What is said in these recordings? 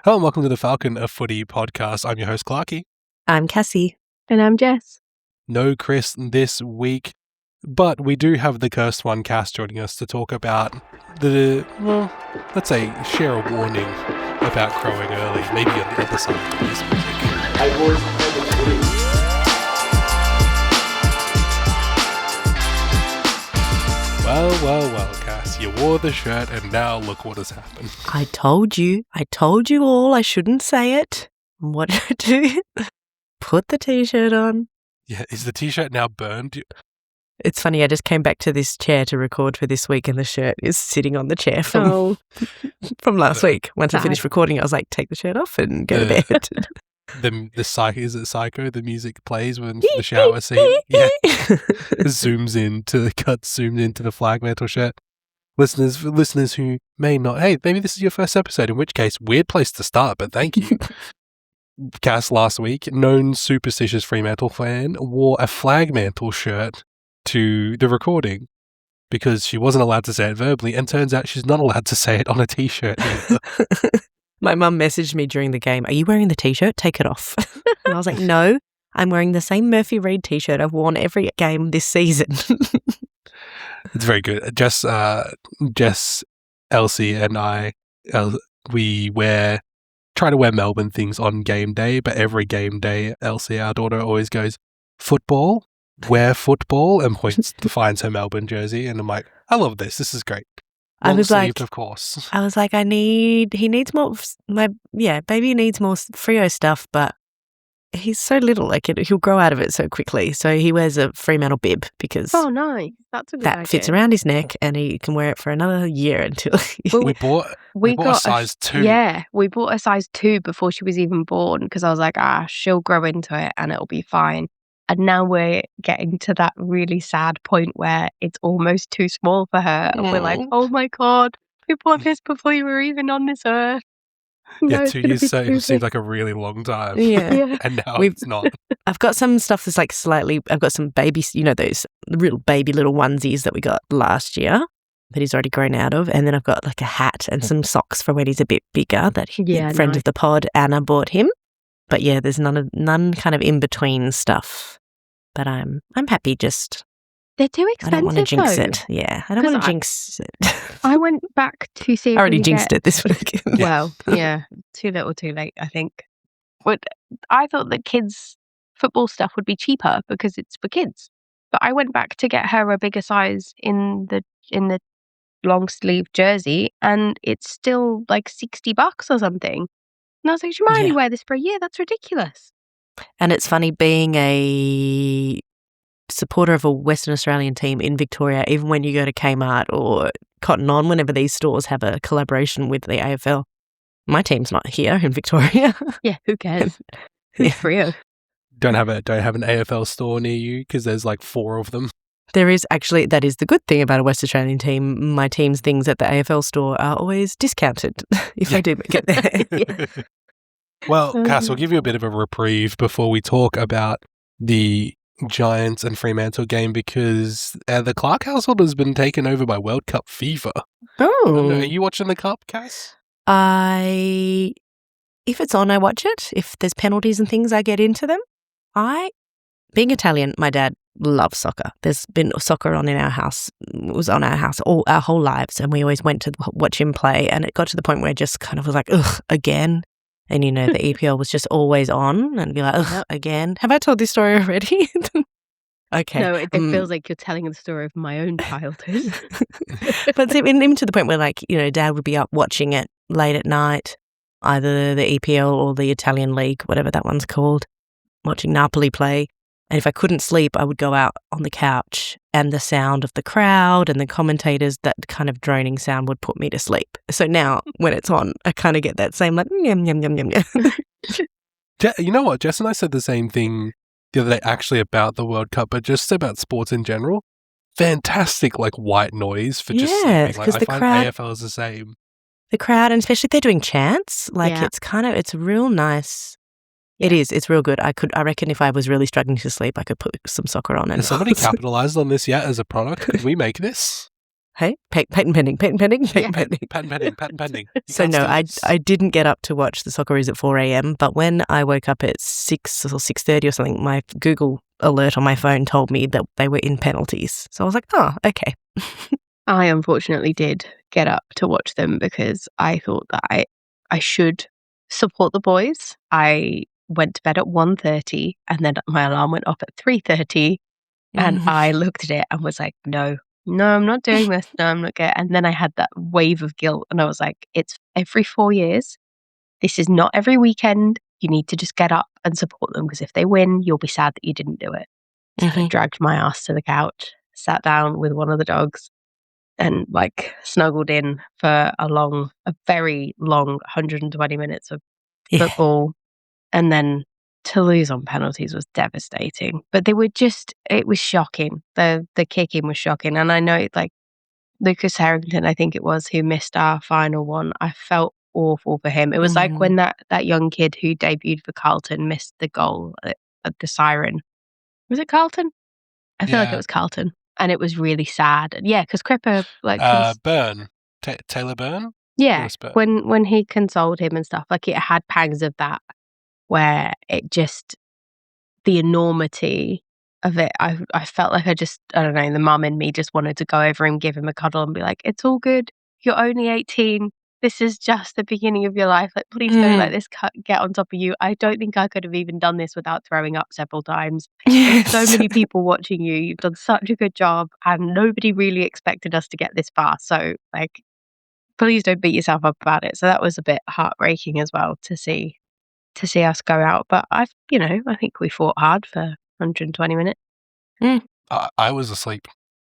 Hello and welcome to the Falcon Footy podcast. I'm your host, Clarky. I'm Cassie. And I'm Jess. No Chris this week, but we do have the cursed one, Cass, joining us to talk about let's say share a warning about crowing early, maybe on the other side of this music. Well, Cass, you wore the shirt and now look what has happened. I told you all I shouldn't say it. What did I do? Put the t-shirt on. Yeah, is the t-shirt now burned? It's funny, I just came back to this chair to record for this week and the shirt is sitting on the chair from last week. Once I finished recording, I was like, take the shirt off and go to bed. Is it Psycho? The music plays when the shower scene. Yeah. zoomed into the flag mantle shirt. Listeners who may not, hey, maybe this is your first episode, in which case, weird place to start, but thank you. Cass last week, known superstitious Fremantle fan, wore a flag mantle shirt to the recording because she wasn't allowed to say it verbally, and turns out she's not allowed to say it on a t-shirt either. My mum messaged me during the game, are you wearing the t-shirt? Take it off. And I was like, no, I'm wearing the same Murphy Reid t-shirt I've worn every game this season. It's very good. Jess, Elsie, and I, we try to wear Melbourne things on game day, but every game day, Elsie, our daughter, always goes, football, wear football, and finds her Melbourne jersey, and I'm like, I love this. This is great. I was like, of course. I was like, he needs more, baby needs more Freo stuff, but he's so little, like he'll grow out of it so quickly. So he wears a Fremantle bib because nice. That's a good idea. fits around his neck and he can wear it for another year until we bought a size 2. Yeah, we bought a size 2 before she was even born because I was like, she'll grow into it and it'll be fine. And now we're getting to that really sad point where it's almost too small for her. And we're like, oh my God, we bought this before you were even on this earth. Yeah, 2 years seems like a really long time. Yeah. And now it's not. I've got some stuff that's like I've got some babies, those real baby little onesies that we got last year that he's already grown out of. And then I've got like a hat and some socks for when he's a bit bigger that a friend of the pod, Anna, bought him. But yeah, there's none kind of in between stuff. But I'm happy just. They're too expensive. I don't want to jinx it. Yeah, I don't want to jinx it. I went back to see. I already jinxed it this week. Well, yeah, too little, too late. I think. But I thought that kids' football stuff would be cheaper because it's for kids. But I went back to get her a bigger size in the long sleeve jersey, and it's still like $60 or something. And I was like, she might only wear this for a year. That's ridiculous. And it's funny being a supporter of a Western Australian team in Victoria, even when you go to Kmart or Cotton On, whenever these stores have a collaboration with the AFL. My team's not here in Victoria. Yeah, who cares? Who's Freo? Don't have an AFL store near you because there's like 4 of them. There is actually, that is the good thing about a West Australian team. My team's things at the AFL store are always discounted if I do get there. Yeah. Well, Cass, we'll give you a bit of a reprieve before we talk about the Giants and Fremantle game because the Clark household has been taken over by World Cup fever. Oh. Are you watching the Cup, Cass? If it's on, I watch it. If there's penalties and things, I get into them. Being Italian, my dad loves soccer. There's been soccer on in our house. It was on our house all our whole lives, and we always went to watch him play. And it got to the point where I just kind of was like, ugh, again. And, the EPL was just always on and be like, ugh, again. Have I told this story already? Okay. No, it feels like you're telling the story of my own childhood. But even to the point where, like, Dad would be up watching it late at night, either the EPL or the Italian League, whatever that one's called, watching Napoli play. And if I couldn't sleep, I would go out on the couch and the sound of the crowd and the commentators, that kind of droning sound would put me to sleep. So now when it's on, I kind of get that same like, yum, yum, yum, yum, yum. You know what? Jess and I said the same thing the other day actually about the World Cup, but just about sports in general. Fantastic like white noise for just sleeping. Like, I find AFL is the same. The crowd, and especially if they're doing chants, like it's real nice. It is. It's real good. I reckon if I was really struggling to sleep, I could put some soccer on. Has somebody capitalized on this yet as a product? Could we make this? Hey, patent pending. Patent pending. You So can't no, steal this. I didn't get up to watch the Socceroos at 4 a.m. But when I woke up at 6 or 6:30 or something, my Google alert on my phone told me that they were in penalties. So I was like, oh, okay. I unfortunately did get up to watch them because I thought that I should support the boys. I went to bed at 1:30 and then my alarm went off at 3:30 and I looked at it and was like, no, I'm not doing this. No, I'm not going. And then I had that wave of guilt and I was like, it's every 4 years. This is not every weekend. You need to just get up and support them because if they win, you'll be sad that you didn't do it. So I dragged my ass to the couch, sat down with one of the dogs and like snuggled in for a very long 120 minutes of football. And then to lose on penalties was devastating. But it was shocking. The kicking was shocking. And I know like Lucas Harrington, I think it was, who missed our final one. I felt awful for him. It was like when that young kid who debuted for Carlton missed the goal at the siren. Was it Carlton? I feel like it was Carlton. And it was really sad. And yeah, because Cripper Byrne. Taylor Byrne? Yeah. When he consoled him and stuff, like it had pangs of that where it just the enormity of it. I felt like I don't know, the mum in me just wanted to go over and give him a cuddle and be like, it's all good. You're only 18. This is just the beginning of your life. Like, please don't let this get on top of you. I don't think I could have even done this without throwing up several times. There's so many people watching you. You've done such a good job and nobody really expected us to get this far. So like, please don't beat yourself up about it. So that was a bit heartbreaking as well to see us go out. But I think we fought hard for 120 minutes. I was asleep.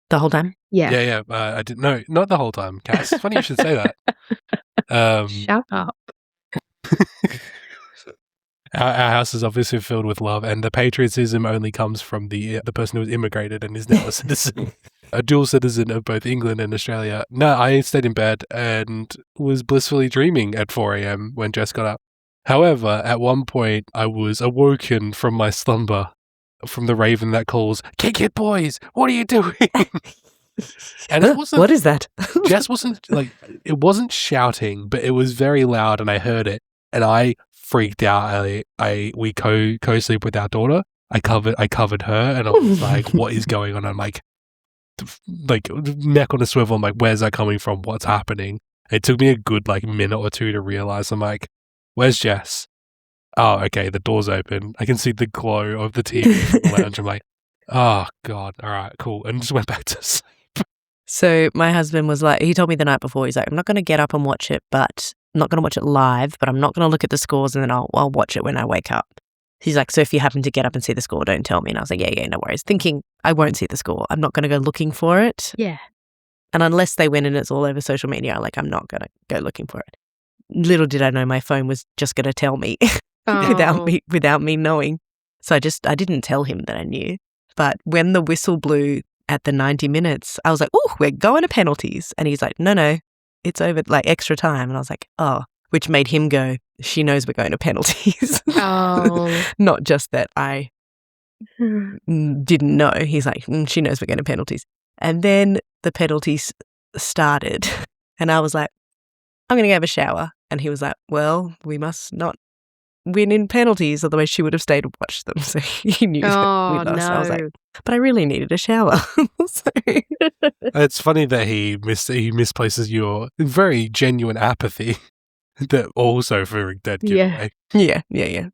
The whole time? Yeah. I didn't know. Not the whole time, Cass. It's funny you should say that. Shut up. Our house is obviously filled with love, and the patriotism only comes from the person who was immigrated and is now a citizen, a dual citizen of both England and Australia. No, I stayed in bed and was blissfully dreaming at 4 a.m. when Jess got up. However, at one point, I was awoken from my slumber from the raven that calls, "Kick it, boys! What are you doing?" And it wasn't. What is that? Jess wasn't it wasn't shouting, but it was very loud, and I heard it, and I freaked out. We co-sleep with our daughter. I covered her, and I was like, "What is going on?" I'm like neck on a swivel. I'm like, "Where's that coming from? What's happening?" It took me a good minute or two to realize. I'm like, "Where's Jess?" Oh, okay, the door's open. I can see the glow of the TV from the lounge. I'm like, oh, God, all right, cool. And just went back to sleep. So my husband was like, he told me the night before, he's like, I'm not going to get up and watch it, but I'm not going to watch it live, but I'm not going to look at the scores and then I'll watch it when I wake up. He's like, so if you happen to get up and see the score, don't tell me. And I was like, yeah, no worries. Thinking I won't see the score. I'm not going to go looking for it. Yeah. And unless they win and it's all over social media, I'm not going to go looking for it. Little did I know my phone was just going to tell me. without me knowing. So I didn't tell him that I knew. But when the whistle blew at the 90 minutes, I was like, oh, we're going to penalties. And he's like, no, it's over, extra time. And I was like, oh, which made him go, she knows we're going to penalties. Oh. Not just that I didn't know. He's like, she knows we're going to penalties. And then the penalties started. And I was like, I'm going to go have a shower. And he was like, well, we must not win in penalties, otherwise she would have stayed and watched them. So he knew that we lost. No. I was like, but I really needed a shower. It's funny that he misplaces your very genuine apathy that also for dead giveaway. Yeah.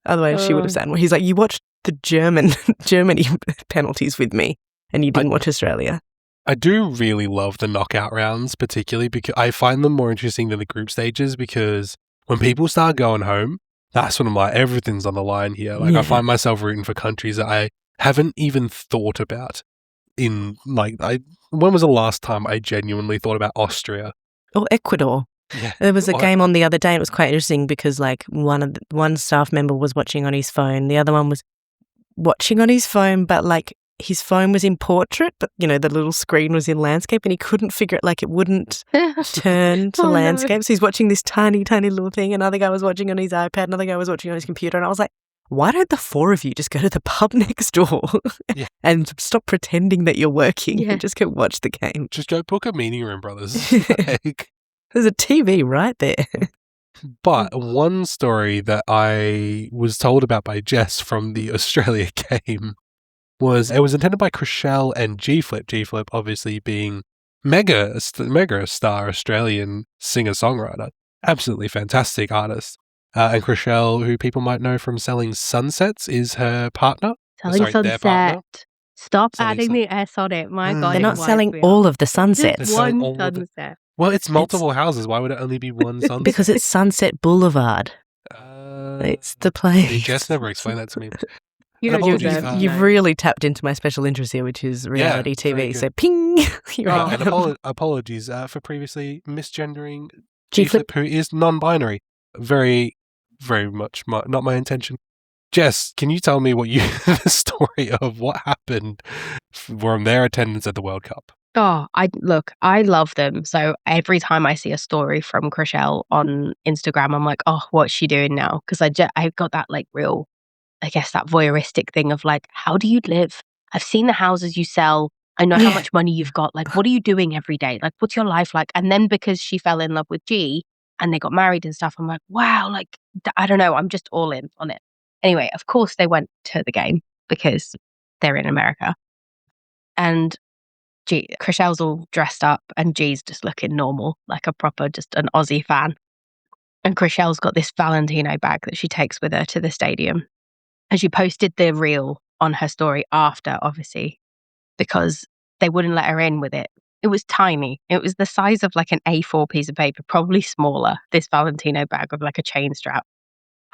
Otherwise she would have said, well, he's like, you watched the Germany penalties with me and you didn't watch Australia. I do really love the knockout rounds, particularly because I find them more interesting than the group stages, because when people start going home, that's when I'm like, everything's on the line here. I find myself rooting for countries that I haven't even thought about. When was the last time I genuinely thought about Austria? Or Ecuador. Yeah. There was a game on the other day and it was quite interesting because one staff member was watching on his phone. The other one was watching on his phone, but his phone was in portrait, but the little screen was in landscape and he couldn't figure it, it wouldn't turn to landscape. No. So he's watching this tiny, tiny little thing. Another guy was watching on his iPad, another guy was watching on his computer. And I was like, why don't the four of you just go to the pub next door and stop pretending that you're working and just go watch the game? Just go book a meeting room, brothers. There's a TV right there. But one story that I was told about by Jess from the Australia game was it was intended by Chriselle and G-Flip. G-Flip obviously being mega star Australian singer-songwriter. Absolutely fantastic artist. And Chriselle, who people might know from Selling Sunsets, is her partner. Their partner. Stop adding the S on it. My God. They're not selling all of the sunsets. Just one sunset. Well, it's multiple houses. Why would it only be one sunset? Because it's Sunset Boulevard. It's the place. Jess never explained that to me. You've really tapped into my special interest here, which is reality TV. So ping! And apologies for previously misgendering G-Flip, who is non-binary. Very, very much not my intention. Jess, can you tell me the story of what happened from their attendance at the World Cup? Oh, I love them. So every time I see a story from Chriselle on Instagram, I'm like, oh, what's she doing now? Because I've got that like real, I guess, that voyeuristic thing of like, how do you live? I've seen the houses you sell. I know how much money you've got. Like, what are you doing every day? Like, what's your life like? And then because she fell in love with G and they got married and stuff, I'm like, wow, like, I don't know. I'm just all in on it. Anyway, of course they went to the game because they're in America. And Chriselle's all dressed up and G's just looking normal, like a proper, just an Aussie fan. And Chriselle's got this Valentino bag that she takes with her to the stadium. And she posted the reel on her story after, obviously, because they wouldn't let her in with it. It was tiny. It was the size of like an A4 piece of paper, probably smaller, this Valentino bag with like a chain strap.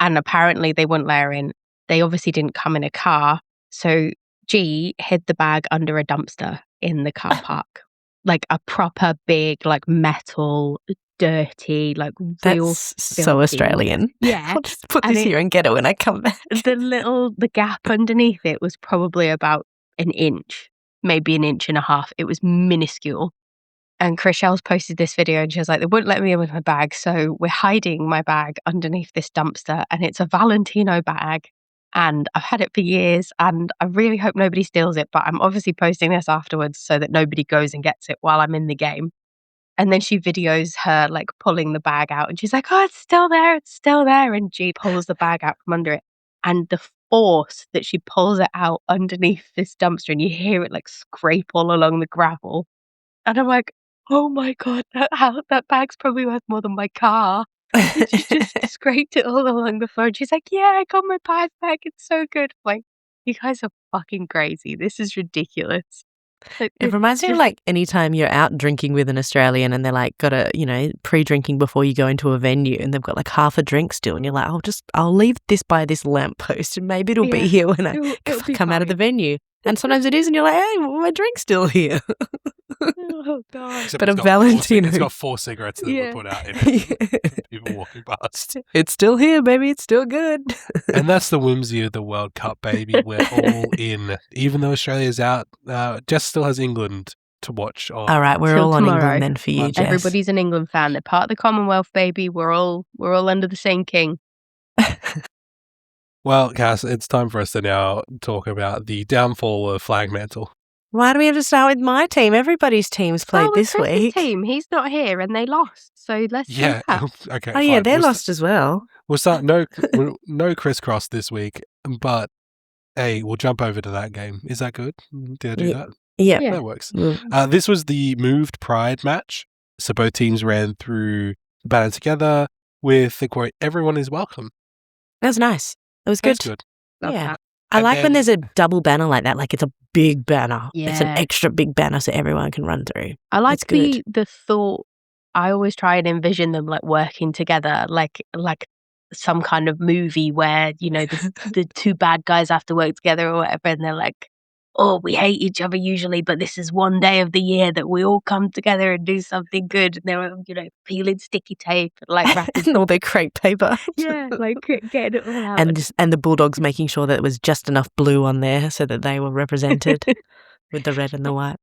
And apparently they wouldn't let her in. They obviously didn't come in a car. So G hid the bag under a dumpster in the car park. Like a proper big, like metal, dirty, like real. That's so Australian. Yeah. I'll just put this here and get it when I come back. The gap underneath it was probably about an inch, maybe an inch and a half. It was minuscule. And Chriselle's posted this video and she was like, they wouldn't let me in with my bag. So we're hiding my bag underneath this dumpster. And it's a Valentino bag. And I've had it for years and I really hope nobody steals it. But I'm obviously posting this afterwards so that nobody goes and gets it while I'm in the game. And then she videos her like pulling the bag out and she's like, oh, it's still there. It's still there. And G pulls the bag out from under it. And the force that she pulls it out underneath this dumpster and you hear it like scrape all along the gravel. And I'm like, oh my God, that bag's probably worth more than my car. And she just scraped it all along the floor. And she's like, yeah, I got my bag back. It's so good. I'm like, you guys are fucking crazy. This is ridiculous. It reminds me of like anytime you're out drinking with an Australian and they're like got a, pre-drinking before you go into a venue and they've got like half a drink still and you're like, I'll leave this by this lamppost and maybe it'll be here when I come out of the venue. And sometimes it is and you're like, hey, well, my drink's still here. Oh, God. Except but a Valentino. It's got 4 cigarettes that were put out in people walking past. It's still here, baby. It's still good. And that's the whimsy of the World Cup, baby. We're all in. Even though Australia's out, Jess still has England to watch. All right, we're all on England then for you, Jess. Everybody's an England fan. They're part of the Commonwealth, baby. We're all under the same king. Well, Cass, it's time for us to now talk about the downfall of Flag Mantle. Why do we have to start with my team? Everybody's team's played this week. Team, he's not here and they lost. So let's okay. Oh yeah, they're lost as well. We'll start no crisscross this week, but hey, we'll jump over to that game. Is that good? Did I do that? Yeah, that works. This was the moved pride match. So both teams ran through the banner together with the quote, "Everyone is welcome." That was nice. It was good. That's good. Yeah. I like when there's a double banner like that, like it's a big banner. Yeah. It's an extra big banner so everyone can run through. I like the thought. I always try and envision them like working together, like some kind of movie where, the two bad guys have to work together or whatever, and they're like, oh, we hate each other usually, but this is one day of the year that we all come together and do something good. And they're, peeling sticky tape, like wrapping and all their crepe paper. Yeah, like getting it all out. And the Bulldogs making sure that it was just enough blue on there so that they were represented with the red and the white.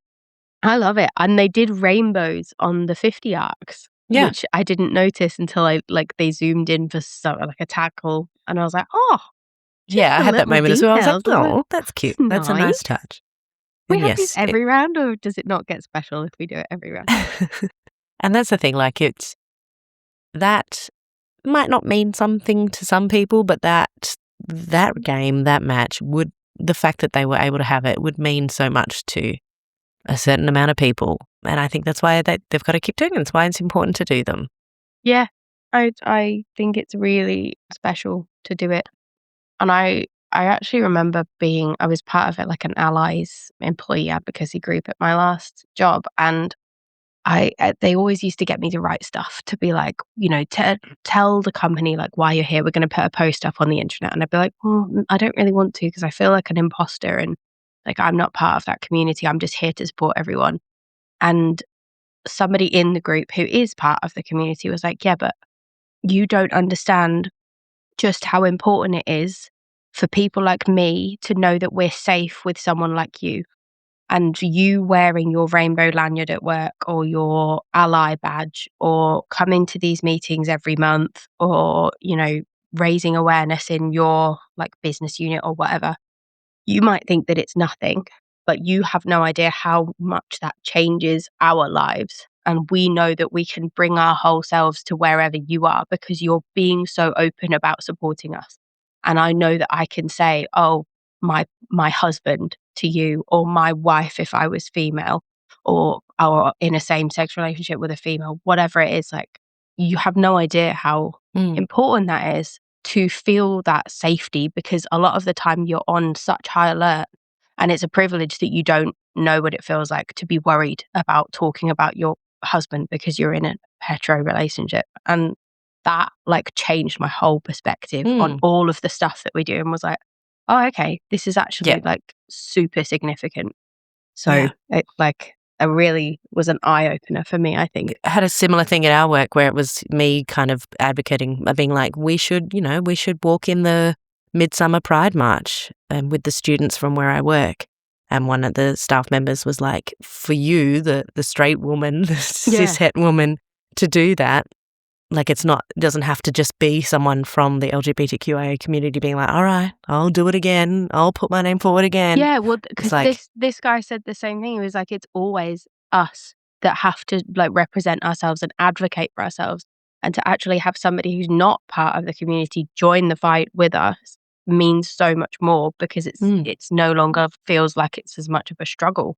I love it. And they did rainbows on the 50 arcs, which I didn't notice until they zoomed in for a tackle. And I was like, oh, Yeah, I the had that little moment as well. I was like, details. I was like, oh, that's cute. that's That's a nice nice. touch. We And have this yes, it- every round, or does it not get special if we do it every round? and that's the thing, like that might not mean something to some people, but that game, that match the fact that they were able to have it would mean so much to a certain amount of people. And I think that's why they've got to keep doing it. That's why it's important to do them. Yeah, I think it's really special to do it. And I actually remember I was part of it, like an Allies employee advocacy group at my last job, and they always used to get me to write stuff to be like, tell the company like why you're here. We're going to put a post up on the internet, and I'd be like, I don't really want to because I feel like an imposter and like I'm not part of that community. I'm just here to support everyone. And somebody in the group who is part of the community was like, yeah, but you don't understand just how important it is for people like me to know that we're safe with someone like you. And you wearing your rainbow lanyard at work or your ally badge or coming to these meetings every month or, raising awareness in your like business unit or whatever, you might think that it's nothing, but you have no idea how much that changes our lives. And we know that we can bring our whole selves to wherever you are because you're being so open about supporting us. And I know that I can say, oh, my husband to you, or my wife if I was female, or in a same-sex relationship with a female, whatever it is, like you have no idea how important that is to feel that safety, because a lot of the time you're on such high alert, and it's a privilege that you don't know what it feels like to be worried about talking about your husband because you're in a hetero relationship. And that like changed my whole perspective on all of the stuff that we do, and was like, oh, okay, this is actually like super significant. So it like it really was an eye opener for me, I think. I had a similar thing at our work where it was me kind of advocating, being like, we should walk in the Midsummer Pride March with the students from where I work. And one of the staff members was like, for you, the straight woman, the cishet woman, to do that, like it doesn't have to just be someone from the LGBTQIA community being like, all right, I'll do it again. I'll put my name forward again. Yeah, well, because this guy said the same thing. He was like, it's always us that have to like represent ourselves and advocate for ourselves. And to actually have somebody who's not part of the community join the fight with us means so much more, because it's no longer feels like it's as much of a struggle.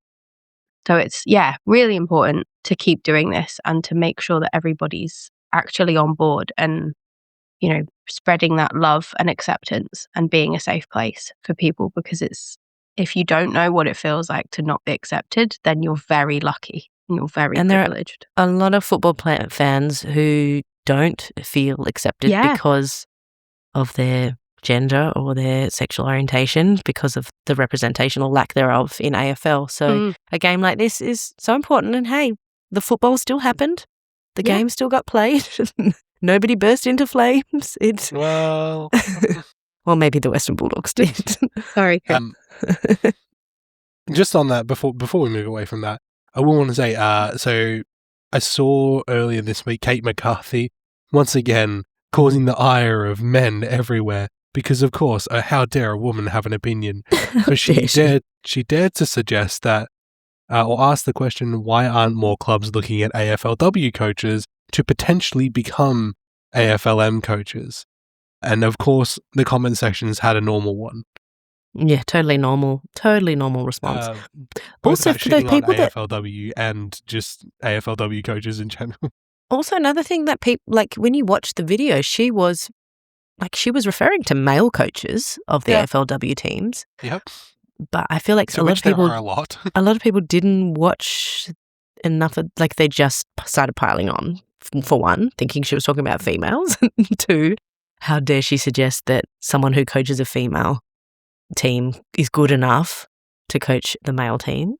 So it's, really important to keep doing this and to make sure that everybody's actually on board and, spreading that love and acceptance and being a safe place for people, because if you don't know what it feels like to not be accepted, then you're very lucky and you're very privileged. There are a lot of football fans who don't feel accepted because of their gender or their sexual orientation, because of the representation or lack thereof in AFL. So a game like this is so important. And hey, the football still happened. The game still got played. Nobody burst into flames. Well, well, maybe the Western Bulldogs did. Sorry. Just on that, before we move away from that, I will want to say, so I saw earlier this week Kate McCarthy once again causing the ire of men everywhere, because of course, how dare a woman have an opinion? But she dared to suggest that, or ask the question, why aren't more clubs looking at AFLW coaches to potentially become AFLM coaches? And of course, the comment sections had a normal one. Yeah, totally normal response. Also, for the people that AFLW and just AFLW coaches in general. Also, another thing that people like when you watch the video, she was referring to male coaches of the AFLW teams. Yep. But I feel like a lot of people didn't watch enough of, like, they just started piling on, for one, thinking she was talking about females. Two, how dare she suggest that someone who coaches a female team is good enough to coach the male team.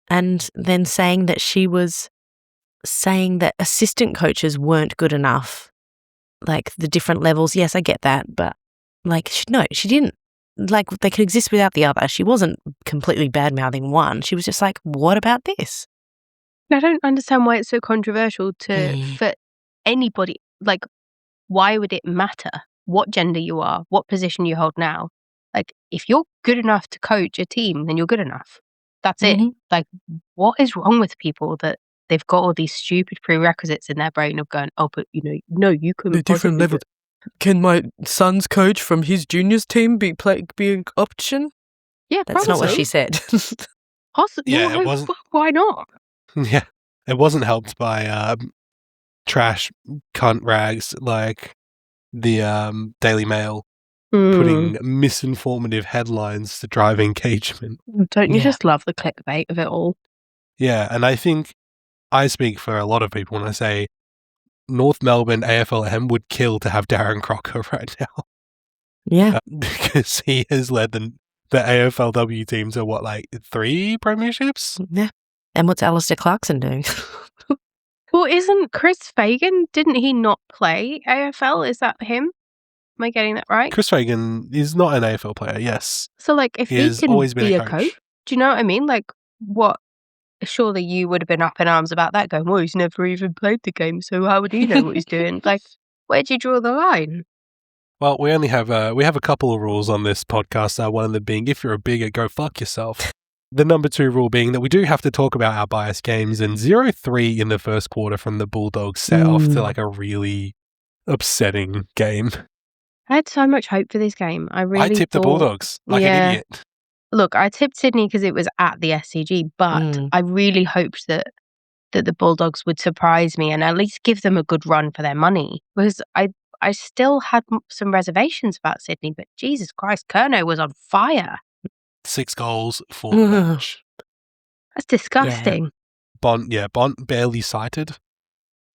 And then saying that she was saying that assistant coaches weren't good enough, like the different levels. Yes, I get that, but like, she didn't. Like, they could exist without the other. She wasn't completely bad-mouthing one. She was just like, what about this? I don't understand why it's so controversial for anybody. Like, why would it matter what gender you are, what position you hold now? Like, if you're good enough to coach a team, then you're good enough. That's it. Like, what is wrong with people that they've got all these stupid prerequisites in their brain of going, oh, but no, you couldn't. The different levels. Can my son's coach from his juniors team be an option? Yeah, that's not what she said. Possibly. Yeah, it wasn't. Why not? Yeah, it wasn't helped by trash cunt rags like the Daily Mail putting misinformative headlines to drive engagement. Don't you just love the clickbait of it all? Yeah, and I think I speak for a lot of people when I say North Melbourne AFLM would kill to have Darren Crocker right now. Yeah. Because he has led the AFLW team to what, like 3 premierships? Yeah. And what's Alistair Clarkson doing? Well, isn't Chris Fagan, didn't he not play AFL? Is that him? Am I getting that right? Chris Fagan is not an AFL player, yes. So, like, if he can always been be a a coach. do you know what I mean? Like, what? Surely you would have been up in arms about that, going, well, he's never even played the game, so how would he know what he's doing? Like, where'd you draw the line? Well, we only have a couple of rules on this podcast. One of them being, if you're a bigot, go fuck yourself. The number 2 rule being that we do have to talk about our biased games, and 0-3 in the first quarter from the Bulldogs set off to like a really upsetting game. I had so much hope for this game. I tipped the Bulldogs like an idiot. Look, I tipped Sydney because it was at the SCG, but I really hoped that the Bulldogs would surprise me and at least give them a good run for their money, because I still had some reservations about Sydney, but Jesus Christ, Curnow was on fire. 6 goals, 4 match. That's disgusting. Yeah. Bont barely sighted.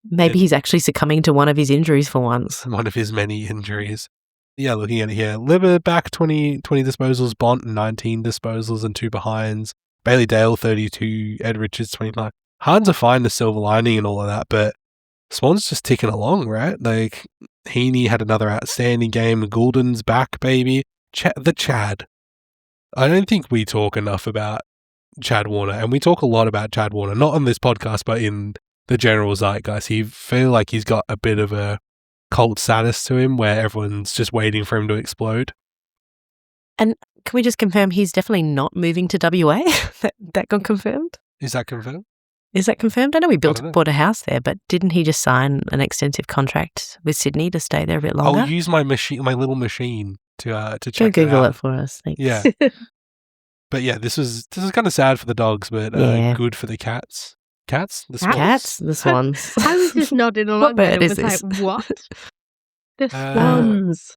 Maybe he's actually succumbing to one of his injuries for once. One of his many injuries. Yeah, looking at it here. Libber back 20 disposals, Bont 19 disposals and 2 behinds. Bailey Dale 32, Ed Richards 29. Hard to find the silver lining and all of that, but Swan's just ticking along, right? Like, Heaney had another outstanding game. Goulden's back, baby. The Chad. I don't think we talk enough about Chad Warner, and we talk a lot about Chad Warner, not on this podcast, but in the general zeitgeist. He feel like he's got a bit of a cult status to him where everyone's just waiting for him to explode. And can we just confirm he's definitely not moving to WA? that got confirmed? Is that confirmed? Is that confirmed? I know he bought a house there, but didn't he just sign an extensive contract with Sydney to stay there a bit longer? I'll use my little machine to check Go Google it out. It for us. Thanks. Yeah. But yeah, this is kind of sad for the dogs, but good for the cats. Cats? The swans? Cats? The swans. I was just nodding along. What bird and is it was this? like, what? The swans.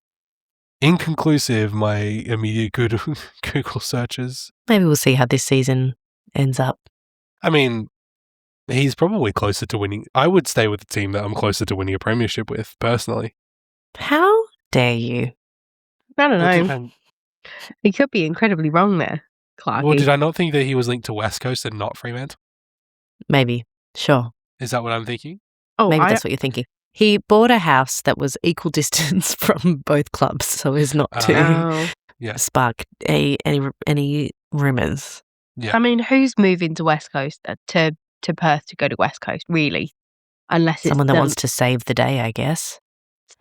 Inconclusive, my immediate Google searches. Maybe we'll see how this season ends up. I mean, he's probably closer to winning. I would stay with the team that I'm closer to winning a premiership with, personally. How dare you? I don't know. He could be incredibly wrong there, Clarky. Well, did I not think that he was linked to West Coast and not Fremantle? Maybe. Sure. Is that what I'm thinking? Oh, maybe that's what you're thinking. He bought a house that was equal distance from both clubs, so as not to spark any rumours. Yeah. I mean, who's moving to West Coast to Perth to go to West Coast, really? Unless it's someone that wants to save the day, I guess.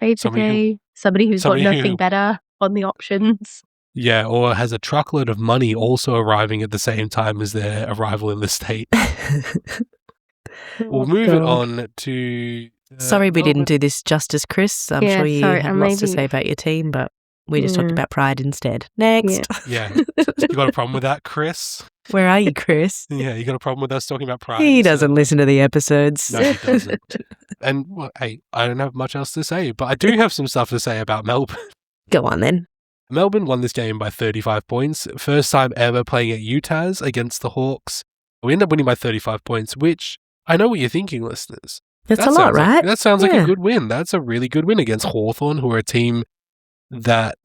Save the day. Somebody who's got nothing better on the options. Yeah, or has a truckload of money also arriving at the same time as their arrival in the state. We'll move it on to... sorry we didn't do this justice, Chris. I'm sure you had lots to say about your team, but we just talked about pride instead. Next. Yeah. You got a problem with that, Chris? Where are you, Chris? Yeah, you got a problem with us talking about pride? He doesn't listen to the episodes. No, he doesn't. And, well, hey, I don't have much else to say, but I do have some stuff to say about Melbourne. Go on, then. Melbourne won this game by 35 points. First time ever playing at UTAS against the Hawks. We ended up winning by 35 points, which I know what you're thinking, listeners. That's a lot, right? That sounds like a good win. That's a really good win against Hawthorn, who are a team that,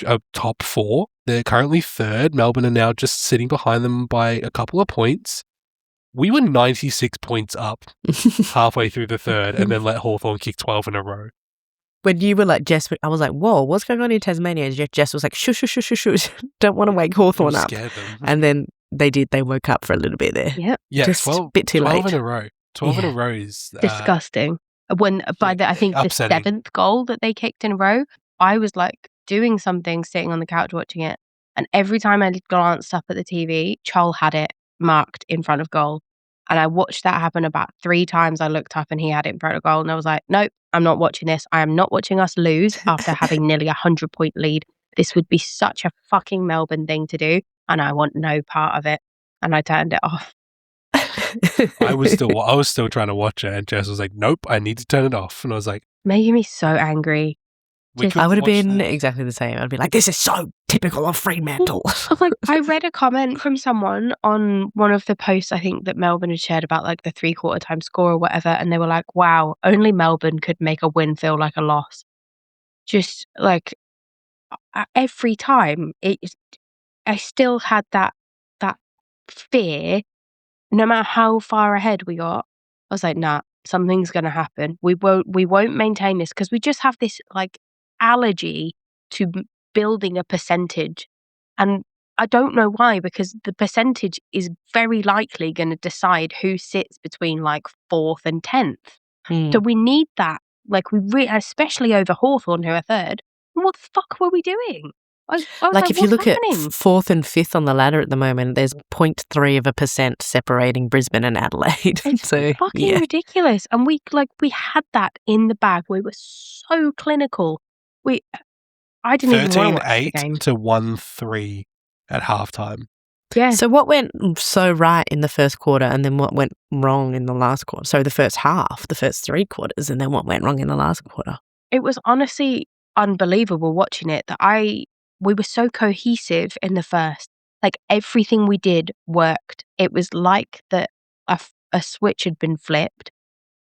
are top 4. They're currently 3rd. Melbourne are now just sitting behind them by a couple of points. We were 96 points up halfway through the 3rd and then let Hawthorn kick 12 in a row. When you were like, Jess, I was like, whoa, what's going on in Tasmania? And Jess was like, shush, shush, shush, shush. Don't want to wake Hawthorn up. Scared them. And then they did. They woke up for a little bit there. Yep. Yeah, just 12, a bit too 12 late. in a row. 12 in a row is... disgusting. When, by I think upsetting. The 7th goal that they kicked in a row, I was like, doing something, sitting on the couch watching it, and every time I glanced up at the TV, Chol had it marked in front of goal. And I watched that happen about 3 times. I looked up and he had it in front of goal, and I was like, nope, I'm not watching this. I am not watching us lose after having nearly 100-point lead. This would be such a fucking Melbourne thing to do, and I want no part of it. And I turned it off. I was still trying to watch it, and Jess was like, nope, I need to turn it off. And I was like, Making me so angry. I would have been exactly the same. I'd be like, this is so typical of Fremantle. Like, I read a comment from someone on one of the posts, I think, that Melbourne had shared about like the 3/4 time score or whatever, and they were like, wow, only Melbourne could make a win feel like a loss. Just like every time, I still had that fear, no matter how far ahead we got. I was like, nah, something's gonna happen. We won't maintain this, because we just have this like allergy to building a percentage, and I don't know why, because the percentage is very likely going to decide who sits between like 4th and 10th. So we need that, like especially over Hawthorn, who are 3rd. What the fuck were we doing? I was Like if you look happening? at 4th and 5th on the ladder at the moment, there's 0.3% separating Brisbane and Adelaide. It's so fucking ridiculous. And we had that in the bag. We were so clinical. I didn't even want to watch the game. 13-8 to 1-3 at halftime. Yeah. So what went so right in the first quarter, and then what went wrong in the last quarter? So the first half, the first 3 quarters, and then what went wrong in the last quarter? It was honestly unbelievable watching it that we were so cohesive in the first. Like everything we did worked. It was like that a switch had been flipped,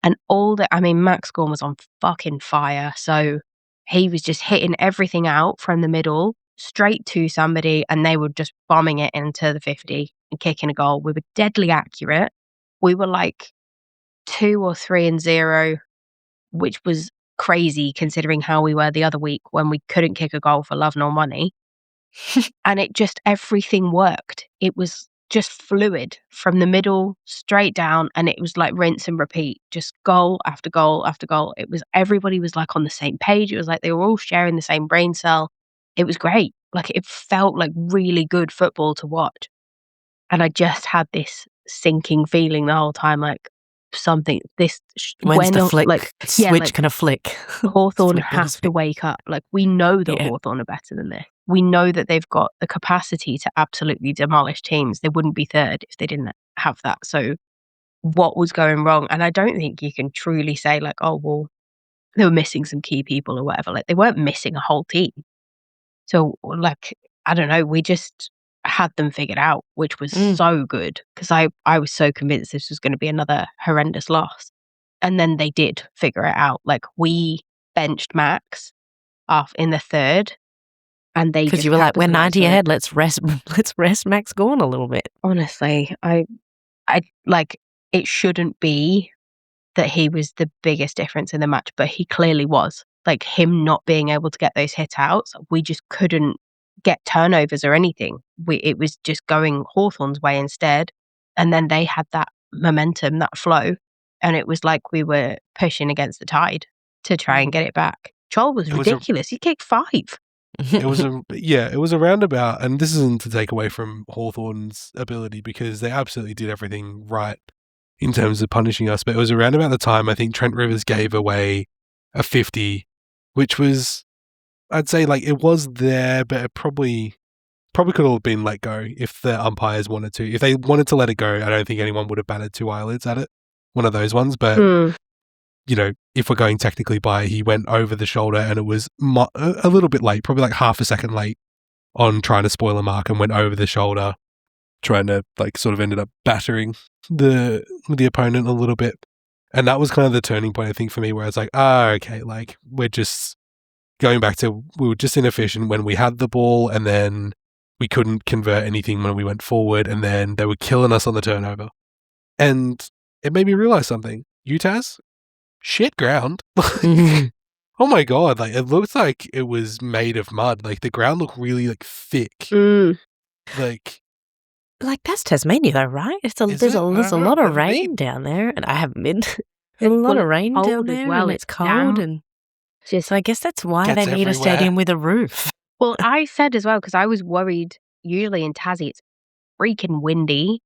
and Max Gorn was on fucking fire. So he was just hitting everything out from the middle straight to somebody, and they were just bombing it into the 50 and kicking a goal. We were deadly accurate. We were like 2 or 3-0, which was crazy considering how we were the other week when we couldn't kick a goal for love nor money. And everything worked. It was just fluid from the middle straight down, and it was like rinse and repeat, just goal after goal after goal. Everybody was like on the same page. It was like they were all sharing the same brain cell. It was great. Like it felt like really good football to watch. And I just had this sinking feeling the whole time, like something, when's the flick? Like, switch gonna flick. Hawthorn has to wake up. Like we know that Hawthorn are better than this. We know that they've got the capacity to absolutely demolish teams. They wouldn't be 3rd if they didn't have that. So what was going wrong? And I don't think you can truly say like, oh, well, they were missing some key people or whatever. Like they weren't missing a whole team. So like, I don't know, we just had them figured out, which was so good, because I was so convinced this was going to be another horrendous loss. And then they did figure it out. Like we benched Max off in the 3rd. And they, because you were like, we're 90 ahead. Let's rest Max Gorn a little bit. Honestly, I like, it shouldn't be that he was the biggest difference in the match, but he clearly was. Like him not being able to get those hit outs, we just couldn't get turnovers or anything. It was just going Hawthorn's way instead, and then they had that momentum, that flow, and it was like we were pushing against the tide to try and get it back. Chol was ridiculous. He kicked 5. It was a roundabout, and this isn't to take away from Hawthorn's ability, because they absolutely did everything right in terms of punishing us, but it was around about the time I think Trent Rivers gave away a 50, which was, I'd say, like, it was there, but it probably could have been let go if the umpires wanted to. If they wanted to let it go, I don't think anyone would have batted 2 eyelids at it. One of those ones, but you know, if we're going technically by, he went over the shoulder, and it was a little bit late, probably like half a second late on trying to spoil a mark, and went over the shoulder, trying to like sort of ended up battering the opponent a little bit. And that was kind of the turning point, I think, for me, where I was like, okay, like we're just going back to, we were just inefficient when we had the ball, and then we couldn't convert anything when we went forward, and then they were killing us on the turnover. And it made me realize something. UTAS, shit ground. Oh my God, like it looks like it was made of mud. Like the ground looked really like thick. Like that's Tasmania though, right? There's a lot of rain down there, and I haven't been. There's a lot of rain down there, and it's cold, and So I guess that's why Gets they need a everywhere. stadium with a roof. Well, I said as well, because I was worried, usually in Tassie, it's freaking windy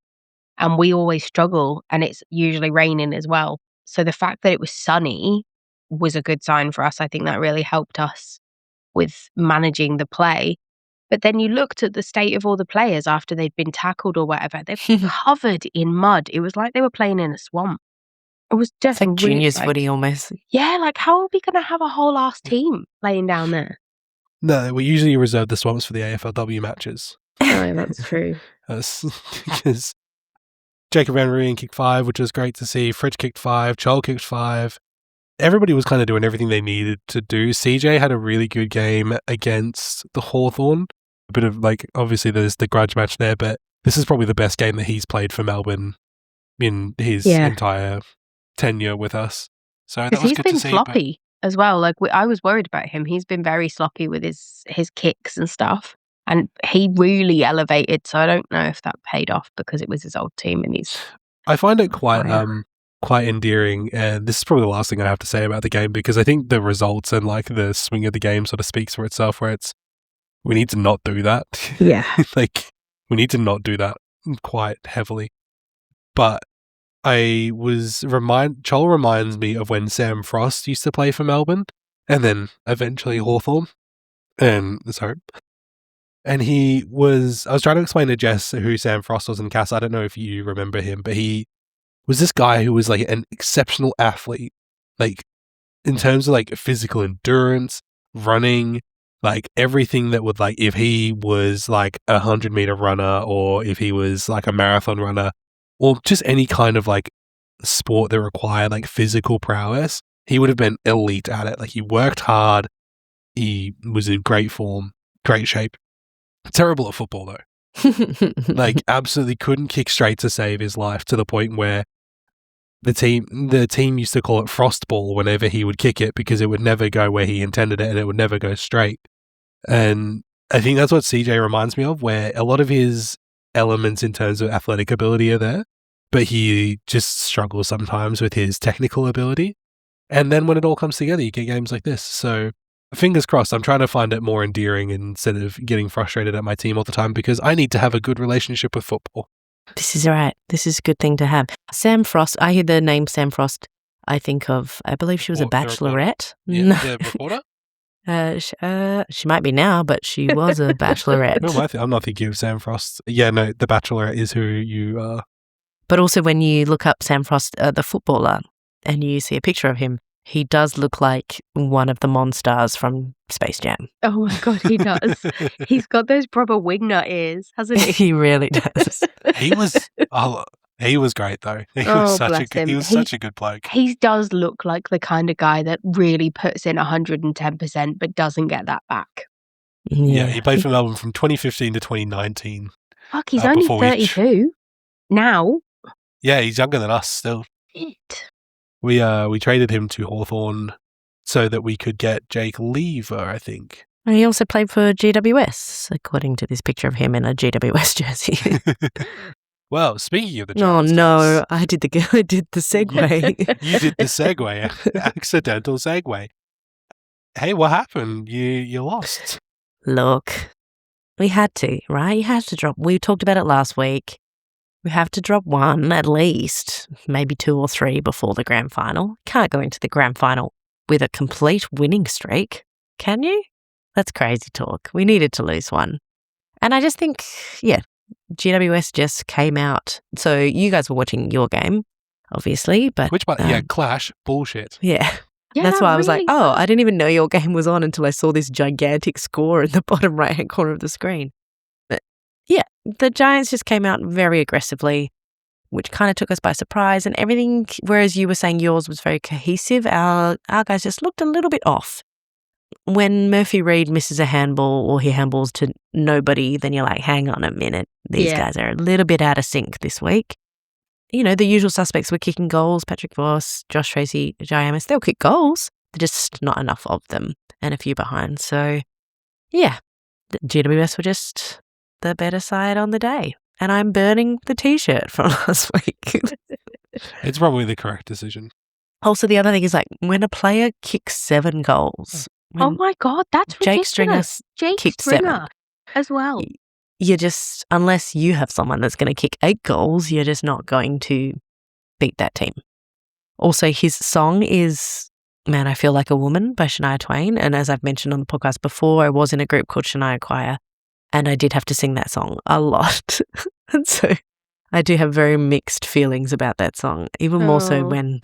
and we always struggle and it's usually raining as well. So the fact that it was sunny was a good sign for us. I think that really helped us with managing the play. But then you looked at the state of all the players after they'd been tackled or whatever. They're covered in mud. It was like they were playing in a swamp. It was just It's like juniors footy almost. Yeah, like how are we going to have a whole ass team playing down there? No, we usually reserve the swamps for the AFLW matches. Oh, that's true. Because Jacob Van Rooyen kicked 5, which was great to see. Fridge kicked 5. Joel kicked 5. Everybody was kind of doing everything they needed to do. CJ had a really good game against the Hawthorn. A bit of, like, obviously there's the grudge match there, but this is probably the best game that he's played for Melbourne in his entire tenure with us. So that was good to see. He's been sloppy as well. Like, I was worried about him. He's been very sloppy with his kicks and stuff. And he really elevated, so I don't know if that paid off because it was his old team and he's... I find it quite endearing, and this is probably the last thing I have to say about the game, because I think the results and like the swing of the game sort of speaks for itself, where it's, we need to not do that. Yeah. Like, we need to not do that quite heavily. But Chol reminds me of when Sam Frost used to play for Melbourne, and then eventually Hawthorn. And I was trying to explain to Jess who Sam Frost was, and Cass, I don't know if you remember him, but he was this guy who was like an exceptional athlete, like in terms of like physical endurance, running, like everything that would, like, if he was like 100-meter runner, or if he was like a marathon runner, or just any kind of like sport that required like physical prowess, he would have been elite at it. Like, he worked hard, he was in great form, great shape. Terrible at football though. Like, absolutely couldn't kick straight to save his life, to the point where the team used to call it frost ball whenever he would kick it, because it would never go where he intended it and it would never go straight. And I think that's what CJ reminds me of, where a lot of his elements in terms of athletic ability are there, but he just struggles sometimes with his technical ability. And then when it all comes together, you get games like this. So fingers crossed. I'm trying to find it more endearing instead of getting frustrated at my team all the time, because I need to have a good relationship with football. This is right. This is a good thing to have. Sam Frost, I hear the name Sam Frost, I think of, I believe she was a bachelorette. The reporter? She might be now, but she was a bachelorette. No, I'm not thinking of Sam Frost. Yeah, no, the Bachelorette is who you are. But also when you look up Sam Frost, the footballer, and you see a picture of him, he does look like one of the Monstars from Space Jam. Oh my God, he does. He's got those proper wingnut ears, hasn't he? He really does. He was great though. He was such a good bloke. He does look like the kind of guy that really puts in 110% but doesn't get that back. Yeah, he played for Melbourne from 2015 to 2019. Fuck, he's only 32 now. Yeah, he's younger than us still. We traded him to Hawthorn so that we could get Jake Lever, I think. And he also played for GWS, according to this picture of him in a GWS jersey. Well, speaking of the Giants, oh no, I did the segue. You did the segue, accidental segue. Hey, what happened? You lost. Look, we had to, right? You had to drop. We talked about it last week. We have to drop one at least, maybe 2 or 3 before the grand final. Can't go into the grand final with a complete winning streak, can you? That's crazy talk. We needed to lose one. And I just think, yeah, GWS just came out. So you guys were watching your game, obviously, but... Which one? Clash. Bullshit. Yeah. That's why I was like, I didn't even know your game was on until I saw this gigantic score in the bottom right-hand corner of the screen. But yeah, the Giants just came out very aggressively, which kind of took us by surprise, and everything, whereas you were saying yours was very cohesive, our guys just looked a little bit off. When Murphy Reid misses a handball or he handballs to nobody, then you're like, hang on a minute. These guys are a little bit out of sync this week. You know, the usual suspects were kicking goals. Patrick Voss, Josh Tracy, Jai Amos, they'll kick goals. They're just not enough of them and a few behind. So, yeah, the GWS were just the better side on the day. And I'm burning the T-shirt from last week. It's probably the correct decision. Also, the other thing is like when a player kicks 7 goals. Oh my God, that's Jake ridiculous. Stringer Jake kicked Stringer 7. as well. You're just, unless you have someone that's going to kick 8 goals, you're just not going to beat that team. Also, his song is Man, I Feel Like a Woman by Shania Twain. And as I've mentioned on the podcast before, I was in a group called Shania Choir and I did have to sing that song a lot. And so I do have very mixed feelings about that song, even more so when,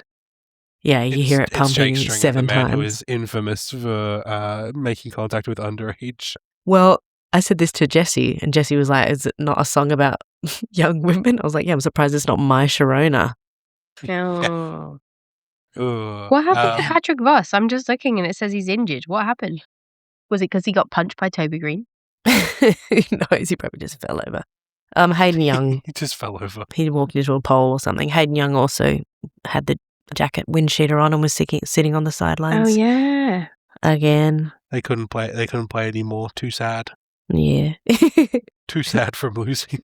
you hear it pumping Jake Stringer, 7 the man times. who is infamous for making contact with underage. Well, I said this to Jessie, and Jessie was like, is it not a song about young women? I was like, yeah, I'm surprised it's not My Sharona. Oh. Ugh. What happened to Patrick Voss? I'm just looking and it says he's injured. What happened? Was it because he got punched by Toby Green? Who knows? He probably just fell over. Hayden Young, He just fell over. he walked into a pole or something. Hayden Young also had the jacket wind sheeter on and was sitting on the sidelines. Oh, yeah. Again. They couldn't play anymore. Too sad. Yeah. Too sad from losing.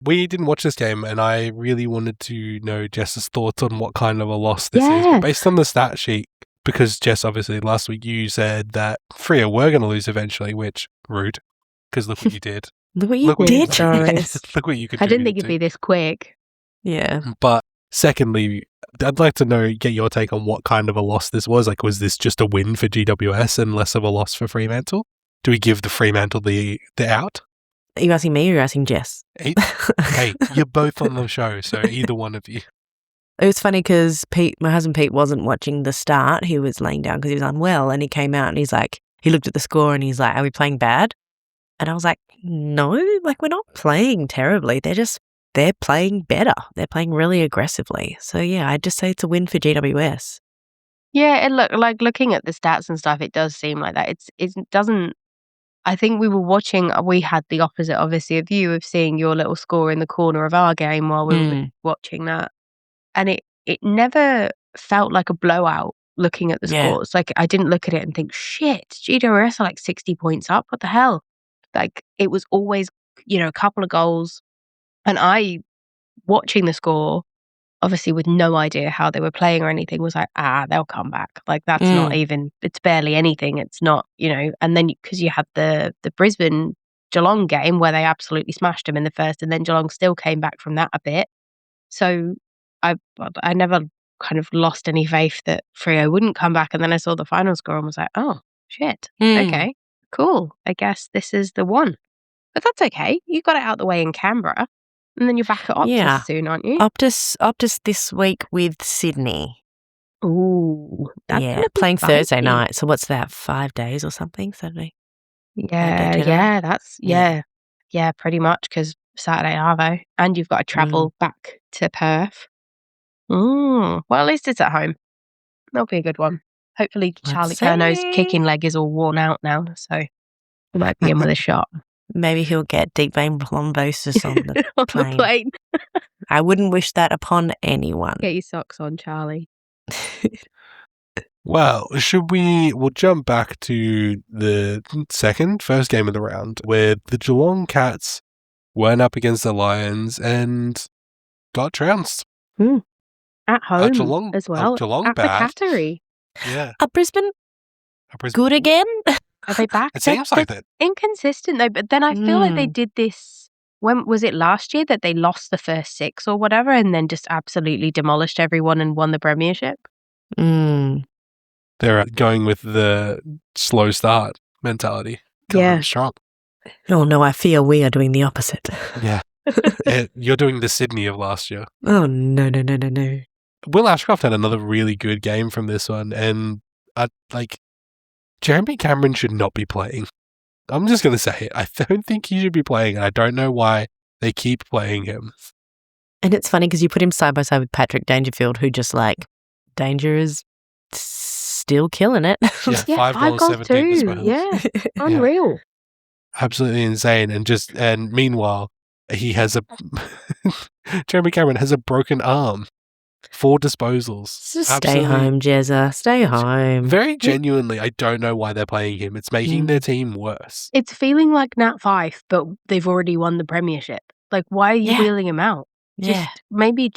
We didn't watch this game, and I really wanted to know Jess's thoughts on what kind of a loss this is. But based on the stat sheet, because Jess, obviously, last week you said that Freo were going to lose eventually, which, rude, because look what you did. Look what you did. Jess. Look what you could do. I didn't think it'd be this quick. Yeah. But secondly, I'd like to get your take on what kind of a loss this was. Like, was this just a win for GWS and less of a loss for Fremantle? Do we give the Fremantle the out? Are you asking me or are you asking Jess? Hey, you're both on the show, so either one of you. It was funny because my husband Pete wasn't watching the start. He was laying down because he was unwell, and he came out and he looked at the score and he's like, are we playing bad? And I was like, no, like we're not playing terribly. They're playing better. They're playing really aggressively. So yeah, I'd just say it's a win for GWS. Yeah, looking at the stats and stuff, it does seem like that. It doesn't. I think we had the opposite, obviously, of you, of seeing your little score in the corner of our game while we were watching that. And it never felt like a blowout looking at the scores. Like, I didn't look at it and think, shit, GWS are like 60 points up. What the hell? Like, it was always, a couple of goals. And I, watching the score, obviously with no idea how they were playing or anything, was like, they'll come back. Like, that's not even, it's barely anything. It's not, and then because you had the Brisbane Geelong game where they absolutely smashed them in the first, and then Geelong still came back from that a bit. So I never kind of lost any faith that Freo wouldn't come back. And then I saw the final score and was like, oh, shit. Okay, cool. I guess this is the one. But that's okay. You got it out the way in Canberra. And then you're back at Optus soon, aren't you? Optus this week with Sydney. Ooh. That's playing Thursday night. So what's that, 5 days or something? Saturday? Yeah, that's, yeah, pretty much, because Saturday Arvo. And you've got to travel back to Perth. Well, at least it's at home. That'll be a good one. Hopefully Charlie Curno's kicking leg is all worn out now, so he might be in with a shot. Maybe he'll get deep vein thrombosis on the plane. I wouldn't wish that upon anyone. Get your socks on, Charlie. Well, we'll jump back to the first game of the round, where the Geelong Cats went up against the Lions and got trounced. At home as well. Geelong at bad. the Cattery. Yeah. Brisbane good again? Are they back? It seems like that. Inconsistent though, but then I feel like they did this, when was it last year that they lost the first 6 or whatever and then just absolutely demolished everyone and won the premiership? They're going with the slow start mentality. Coming strong. Oh no, I fear we are doing the opposite. Yeah. You're doing the Sydney of last year. Oh, no. Will Ashcroft had another really good game from this one, and Jeremy Cameron should not be playing. I'm just going to say it. I don't think he should be playing, and I don't know why they keep playing him. And it's funny because you put him side by side with Patrick Dangerfield, who just Danger is still killing it. Yeah, 5 goals, 17 as Yeah, unreal. Absolutely insane. And meanwhile, he has Jeremy Cameron has a broken arm. 4 disposals. Just stay home, Jezza. Stay home. Very genuinely, I don't know why they're playing him. It's making their team worse. It's feeling like Nat Fyfe, but they've already won the premiership. Like, why are you wheeling him out? Maybe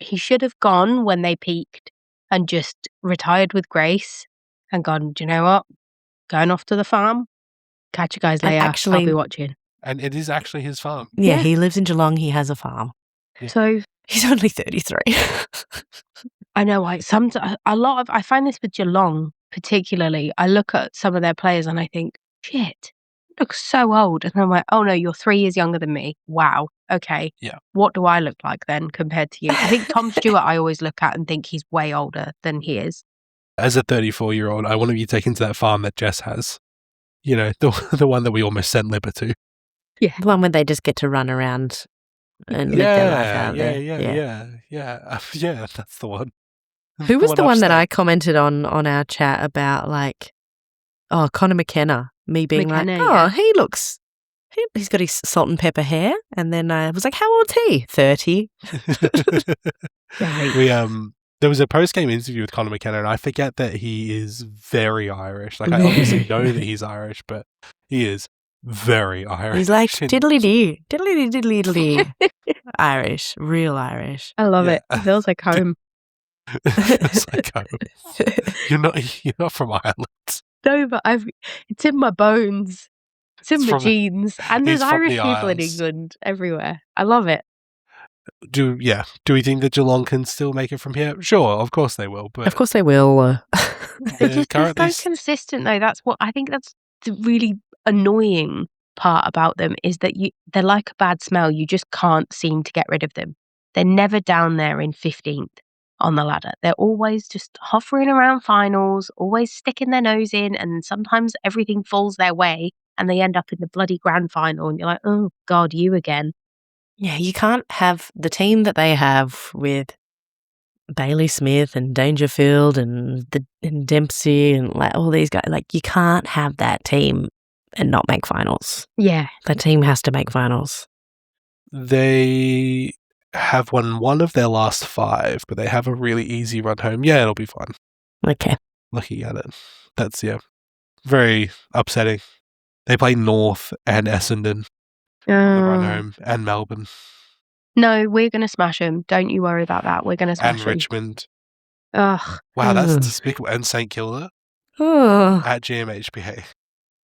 he should have gone when they peaked and just retired with grace and gone, do you know what? Going off to the farm. Catch you guys And later. actually- I'll be watching. And it is actually his farm. Yeah, Yeah. he lives in Geelong. He has a farm. Yeah. So He's only 33. I know I find this with Geelong particularly. I look at some of their players and I think, shit, you look so old. And I'm like, oh no, you're 3 years younger than me. Wow. Okay. Yeah. What do I look like then compared to you? I think Tom Stewart I always look at and think he's way older than he is. As a 34-year-old, I want to be taken to that farm that Jess has. You know, the one that we almost sent Libba to. The one where they just get to run around and live their life out there. Yeah, that's the one. Who was the one that upstate. I commented on our chat about, like, Connor McKenna? Me being McKenna, like, yeah. he looks, he's got his salt and pepper hair. And then I was like, how old's he? 30. We there was a post-game interview with Conor McKenna, and I forget that he is very Irish. Like, I obviously know that he's Irish, but he is very Irish. He's like, diddly-dee, diddly-dee. Irish, real Irish. I love Yeah. it. It feels like home. It's like, you're not from Ireland. No, but it's in my bones. It's in It's my from- genes. And there's he's from Irish the people in Isles. England everywhere. I love it. Do we think that Geelong can still make it from here? Sure, of course they will. But Of course they will. They're currently so consistent though. That's what I think. That's the really annoying part about them is that they're like a bad smell. You just can't seem to get rid of them. They're never down there in 15th on the ladder. They're always just hovering around finals, always sticking their nose in, and sometimes everything falls their way and they end up in the bloody grand final. And you're like, oh God, you again. Yeah, you can't have the team that they have with Bailey Smith and Dangerfield and Dempsey and like all these guys. Like, you can't have that team and not make finals. Yeah. That team has to make finals. they have won one of their last 5, but they have a really easy run home. Yeah, it'll be fine. Okay. Looking at it, that's very upsetting. They play North and Essendon on the run home, and Melbourne No, we're going to smash them. Don't you worry about that. We're going to smash and them. Richmond. Ugh. Wow, that's Ugh. despicable. And St Kilda Oh, at GMHBA.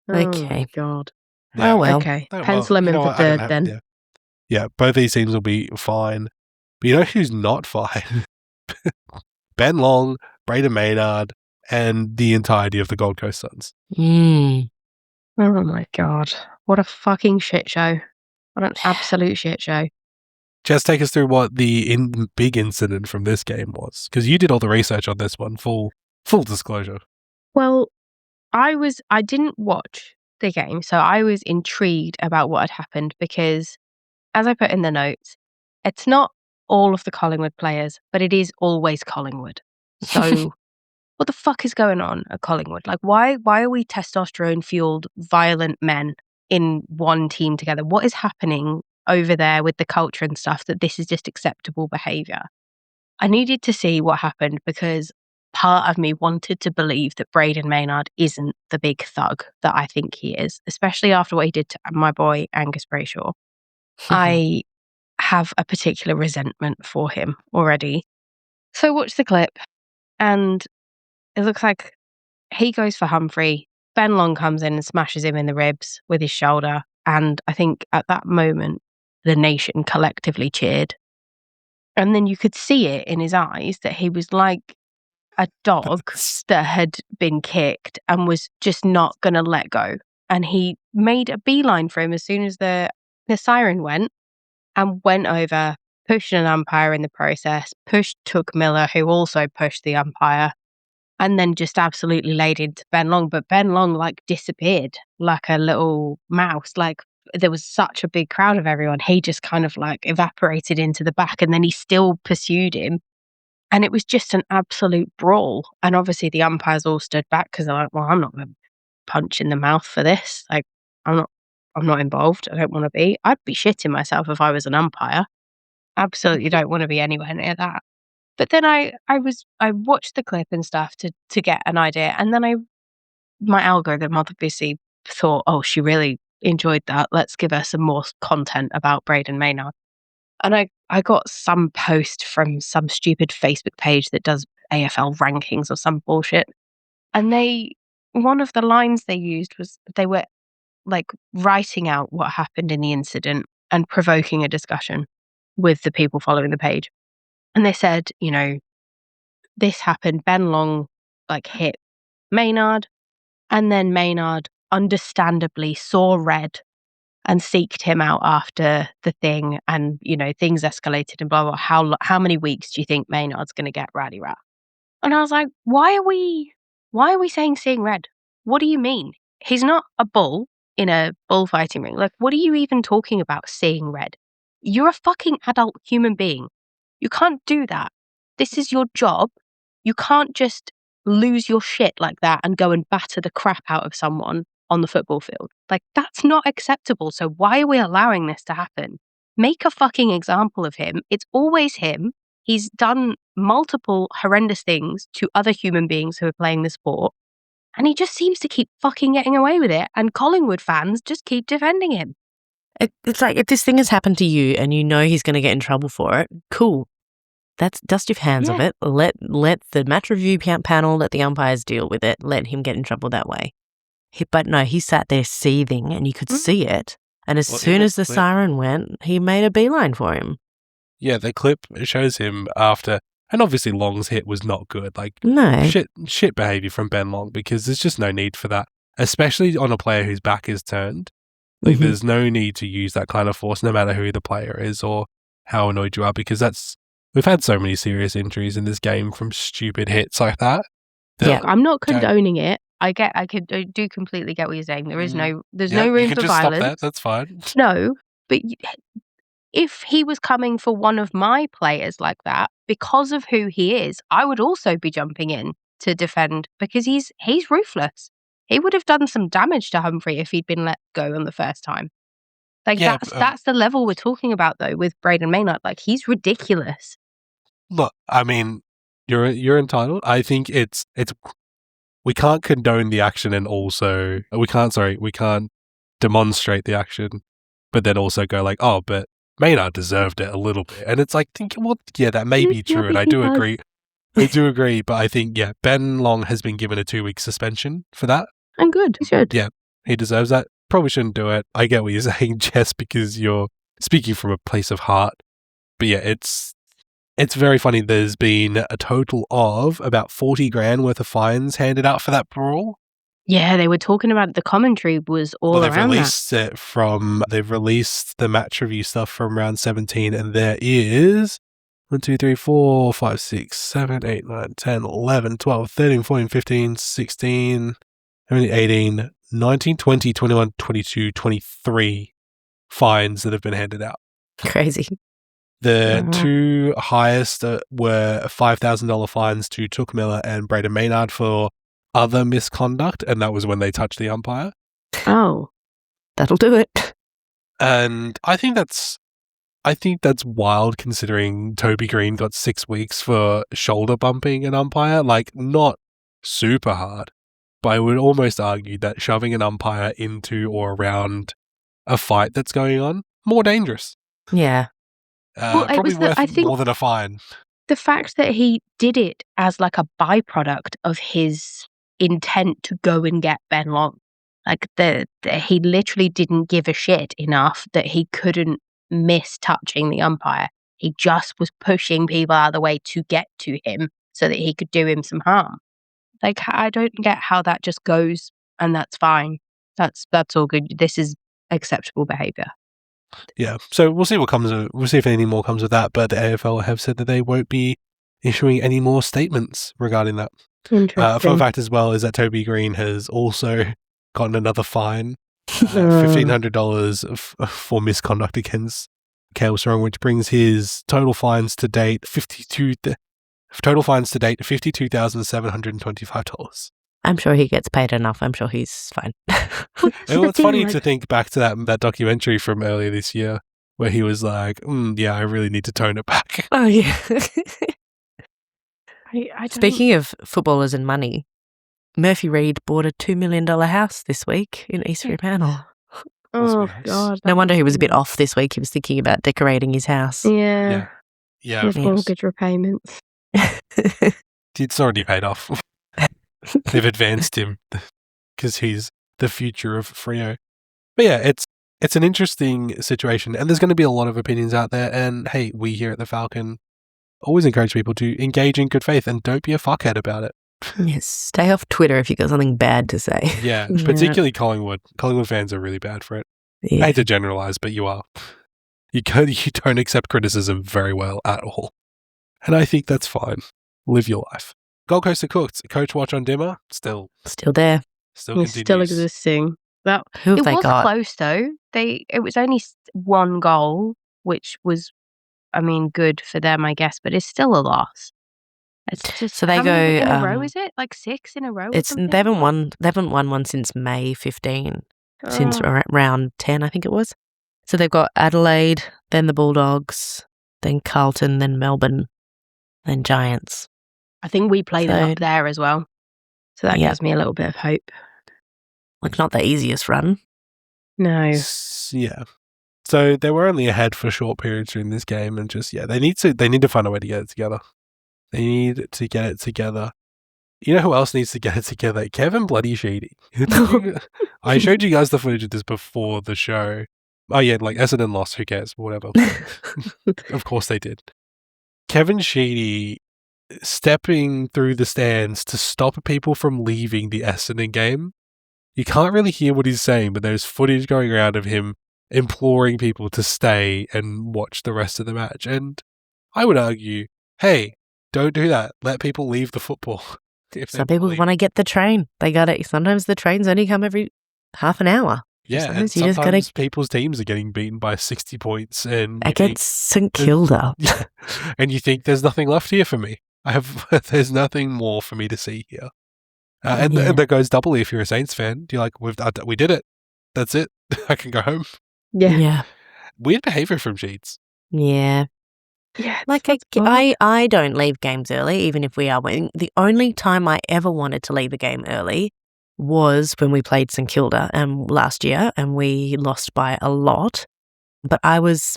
Oh, Okay. God. Oh, well. Okay. No, Pencil them you in know for what, I don't third have- then. Yeah, both these teams will be fine. But you know who's not fine? Ben Long, Braden Maynard, and the entirety of the Gold Coast Suns. Mm. Oh my God. What a fucking shit show. What an absolute shit show. Just take us through what the big incident from this game was, because you did all the research on this one. Full disclosure. Well, I didn't watch the game, so I was intrigued about what had happened because, as I put in the notes, it's not all of the Collingwood players, but it is always Collingwood. So what the fuck is going on at Collingwood? Like, why are we testosterone-fueled, violent men in one team together? What is happening over there with the culture and stuff that this is just acceptable behaviour? I needed to see what happened because part of me wanted to believe that Braden Maynard isn't the big thug that I think he is, especially after what he did to my boy Angus Brayshaw. I have a particular resentment for him already. So watch the clip and it looks like he goes for Humphrey. Ben Long comes in and smashes him in the ribs with his shoulder. And I think at that moment, the nation collectively cheered. And then you could see it in his eyes that he was like a dog that had been kicked and was just not going to let go. And he made a beeline for him as soon as the siren went and went over, pushed an umpire in the process, pushed Took Miller, who also pushed the umpire, and then just absolutely laid into Ben Long. But Ben Long like disappeared like a little mouse. Like there was such a big crowd of everyone. He just kind of like evaporated into the back and then he still pursued him. And it was just an absolute brawl. And obviously the umpires all stood back because they're like, well, I'm not going to punch in the mouth for this. Like, I'm not involved. I don't want to be. I'd be shitting myself if I was an umpire. Absolutely don't want to be anywhere near that. But then I watched the clip and stuff to get an idea. And then my algorithm obviously thought, oh, she really enjoyed that. Let's give her some more content about Braden Maynard. And I got some post from some stupid Facebook page that does AFL rankings or some bullshit. And one of the lines they used was they were like writing out what happened in the incident and provoking a discussion with the people following the page. And they said, this happened. Ben Long hit Maynard, and then Maynard understandably saw red and seeked him out after the thing, and things escalated and blah blah. How many weeks do you think Maynard's going to get, Ratty Rat? And I was like, why are we saying seeing red? What do you mean? He's not a bull in a bullfighting ring. What are you even talking about, seeing red? You're a fucking adult human being. You can't do that. This is your job. You can't just lose your shit like that and go and batter the crap out of someone on the football field. That's not acceptable. So why are we allowing this to happen? Make a fucking example of him. It's always him. He's done multiple horrendous things to other human beings who are playing the sport, and he just seems to keep fucking getting away with it, and Collingwood fans just keep defending him. It's like, if this thing has happened to you and you know he's going to get in trouble for it, cool. That's dust your hands of it. Let the match review panel, let the umpires deal with it. Let him get in trouble that way. But no, he sat there seething, and you could see it. And as soon as the siren went, he made a beeline for him. Yeah, the clip shows him after, and obviously Long's hit was not good. No. Shit behaviour from Ben Long, because there's just no need for that, especially on a player whose back is turned. There's no need to use that kind of force, no matter who the player is or how annoyed you are, because we've had so many serious injuries in this game from stupid hits like that. Yeah, I'm not condoning it. I do completely get what you're saying. There's no room for violence. Stop that. That's fine. No, but if he was coming for one of my players like that, because of who he is, I would also be jumping in to defend, because he's ruthless. He would have done some damage to Humphrey if he'd been let go on the first time. That's the level we're talking about, though, with Braden Maynard. He's ridiculous. Look, I mean, you're entitled. I think it's we can't condone the action, and also we can't demonstrate the action, but then also go oh, but Maynard deserved it a little bit. And it's that may be true, and I do agree. I do agree, but I think, Ben Long has been given a 2-week suspension for that. And good. He should. Yeah, he deserves that. Probably shouldn't do it. I get what you're saying, Jess, because you're speaking from a place of heart. But yeah, it's very funny. There's been a total of about 40 grand worth of fines handed out for that brawl. Yeah, they were talking about it. The commentary was all around that. They've released the match review stuff from round 17, and there is 1, 2, 3, 4, 5, 6, 7, 8, 9, 10, 11, 12, 13, 14, 15, 16, 17, 18, 19, 20, 21, 22, 23 fines that have been handed out. Crazy. The two highest were $5,000 fines to Took Miller and Braden Maynard for other misconduct, and that was when they touched the umpire. Oh, that'll do it. And I think that's wild, considering Toby Green got 6 weeks for shoulder bumping an umpire. Not super hard, but I would almost argue that shoving an umpire into or around a fight that's going on, more dangerous. Yeah. Probably worth more than a fine. The fact that he did it as a byproduct of his intent to go and get Ben Long. He literally didn't give a shit enough that he couldn't miss touching the umpire. He just was pushing people out of the way to get to him so that he could do him some harm. I don't get how that just goes, and that's fine. That's all good. This is acceptable behaviour. Yeah, so we'll see what comes. We'll see if anything more comes of that. But the AFL have said that they won't be issuing any more statements regarding that. Interesting. Fun fact as well is that Toby Green has also gotten another fine, $1,500 for misconduct against Cale Strong, which brings his total fines to date $52,725. I'm sure he gets paid enough. I'm sure he's fine. It's funny to think back to that documentary from earlier this year where he was like, I really need to tone it back. Oh, yeah. I Speaking of footballers and money, Murphy Reid bought a $2 million house this week in East Fremantle. Oh, nice. God. No wonder he was a bit off this week. He was thinking about decorating his house. Yeah. Yeah, His of course. mortgage repayments. It's already paid off. They've advanced him because he's the future of Freo. But yeah, it's an interesting situation, and there's going to be a lot of opinions out there. And hey, we here at the Falcon always encourage people to engage in good faith and don't be a fuckhead about it. Yes, stay off Twitter if you've got something bad to say. Yeah, Yeah. particularly Collingwood. Collingwood fans are really bad for it. I Yeah. hate to generalize, but you are. You don't accept criticism very well at all. And I think that's fine. Live your life. Gold Coast are cooked. Coach watch on Dimmer, still there. It's continues. still existing. That Who have it they was got? close though. It was only one goal, which was, I mean, good for them, I guess, but it's still a loss. It's just So they how many go, in a row. Is it like 6 in a row? They haven't won one since May 15, since Oh, round 10, I think it was. So they've got Adelaide, then the Bulldogs, then Carlton, then Melbourne, then Giants. I think we play them So- up there as well, so that Yeah. gives me a little bit of hope. Like, not the easiest run. No, Yeah. So they were only ahead for short periods during this game, and just they need to find a way to get it together. They need to get it together. You know who else needs to get it together? Kevin bloody Sheedy. I showed you guys the footage of this before the show. Oh yeah, like Essendon lost. Who cares? Whatever. Of course they did. Kevin Sheedy stepping through the stands to stop people from leaving the Essendon game. You can't really hear what he's saying, but there's footage going around of him imploring people to stay and watch the rest of the match. And I would argue, hey, don't do that. Let people leave the football. Some people want to get the train. They got it. Sometimes the trains only come every half an hour. Yeah, Sometimes and you just sometimes gotta- people's teams are getting beaten by 60 points, and Against St Kilda. and you think there's nothing left here for me. There's nothing more for me to see here. And that goes doubly if you're a Saints fan. You're like, we did it. That's it. I can go home. yeah, Weird behavior from Sheets. Yeah. yeah. Like, that's odd. I don't leave games early, even if we are winning. The only time I ever wanted to leave a game early was when we played St Kilda last year, and we lost by a lot. But I was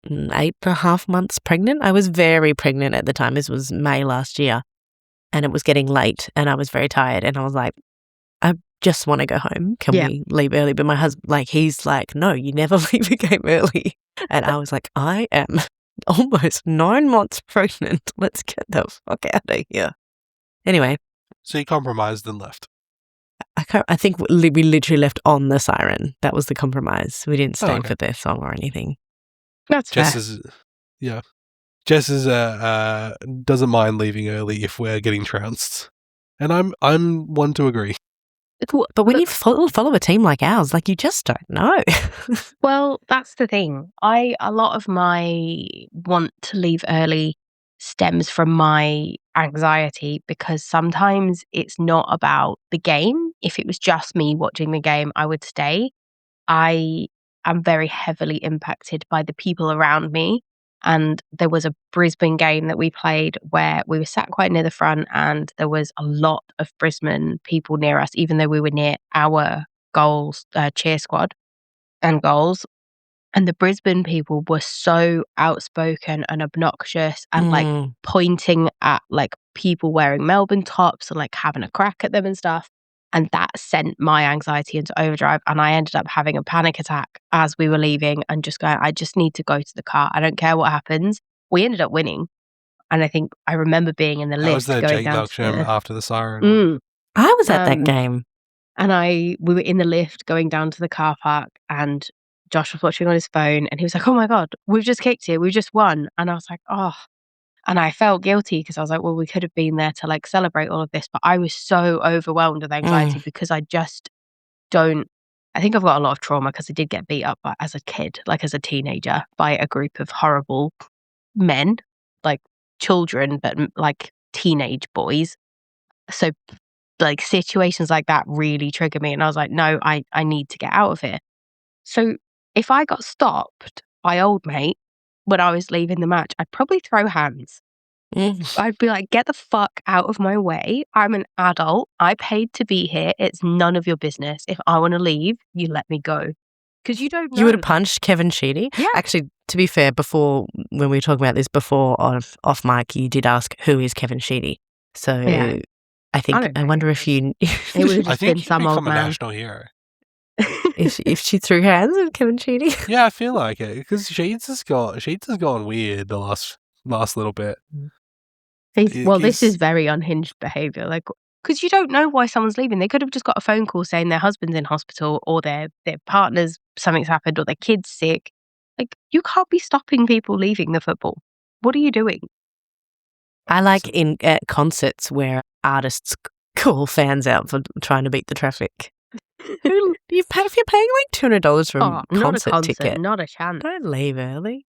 8.5 months pregnant. I was very pregnant at the time. This was May last year, and it was getting late, and I was very tired, and I was like, I just want to go home. Can we leave early? But my husband, he's like, no, you never leave a game early. And I was like, I am almost 9 months pregnant. Let's get the fuck out of here. Anyway, So you compromised and left. I think we literally left on the siren. That was the compromise. We didn't stay okay. for their song or anything. That's fair. Jess doesn't mind leaving early if we're getting trounced, and I'm one to agree. But when you follow a team like ours, you just don't know. Well, that's the thing. A lot of my want to leave early stems from my anxiety, because sometimes it's not about the game. If it was just me watching the game, I would stay. I am very heavily impacted by the people around me. And there was a Brisbane game that we played where we were sat quite near the front, and there was a lot of Brisbane people near us, even though we were near our goals, cheer squad and goals. And the Brisbane people were so outspoken and obnoxious and pointing at people wearing Melbourne tops and having a crack at them and stuff. And that sent my anxiety into overdrive. And I ended up having a panic attack as we were leaving and just going, I just need to go to the car. I don't care what happens. We ended up winning. And I think I remember being in the That lift was the going Jake down Melksham to after the siren. the... I was at that game. And we were in the lift going down to the car park, and Josh was watching on his phone, and he was like, oh my God, we've just kicked it. We've just won. And I was like, oh. And I felt guilty because I was like, well, we could have been there to celebrate all of this. But I was so overwhelmed with anxiety because I just don't, I think I've got a lot of trauma because I did get beat up as a kid, as a teenager, by a group of horrible men, children, but teenage boys. So situations like that really trigger me. And I was like, no, I need to get out of here. So if I got stopped by old mate when I was leaving the match, I'd probably throw hands. I'd be like, get the fuck out of my way. I'm an adult. I paid to be here. It's none of your business. If I want to leave, you let me go. because you don't know. You would have punched Kevin Sheedy? Yeah. Actually, to be fair, before, when we were talking about this before off mic, you did ask, who is Kevin Sheedy? So Yeah. I wonder if you... It would have I just think been you some become old a man. national hero. if she threw hands with Kevin Sheedy. Yeah, I feel like it because Sheeds has gone weird the last little bit. This is very unhinged behaviour. Like, because you don't know why someone's leaving. They could have just got a phone call saying their husband's in hospital or their partner's something's happened or their kid's sick. Like, you can't be stopping people leaving the football. What are you doing? I like at concerts where artists call fans out for trying to beat the traffic. If you're paying like $200 for a concert ticket, not a chance. don't leave early.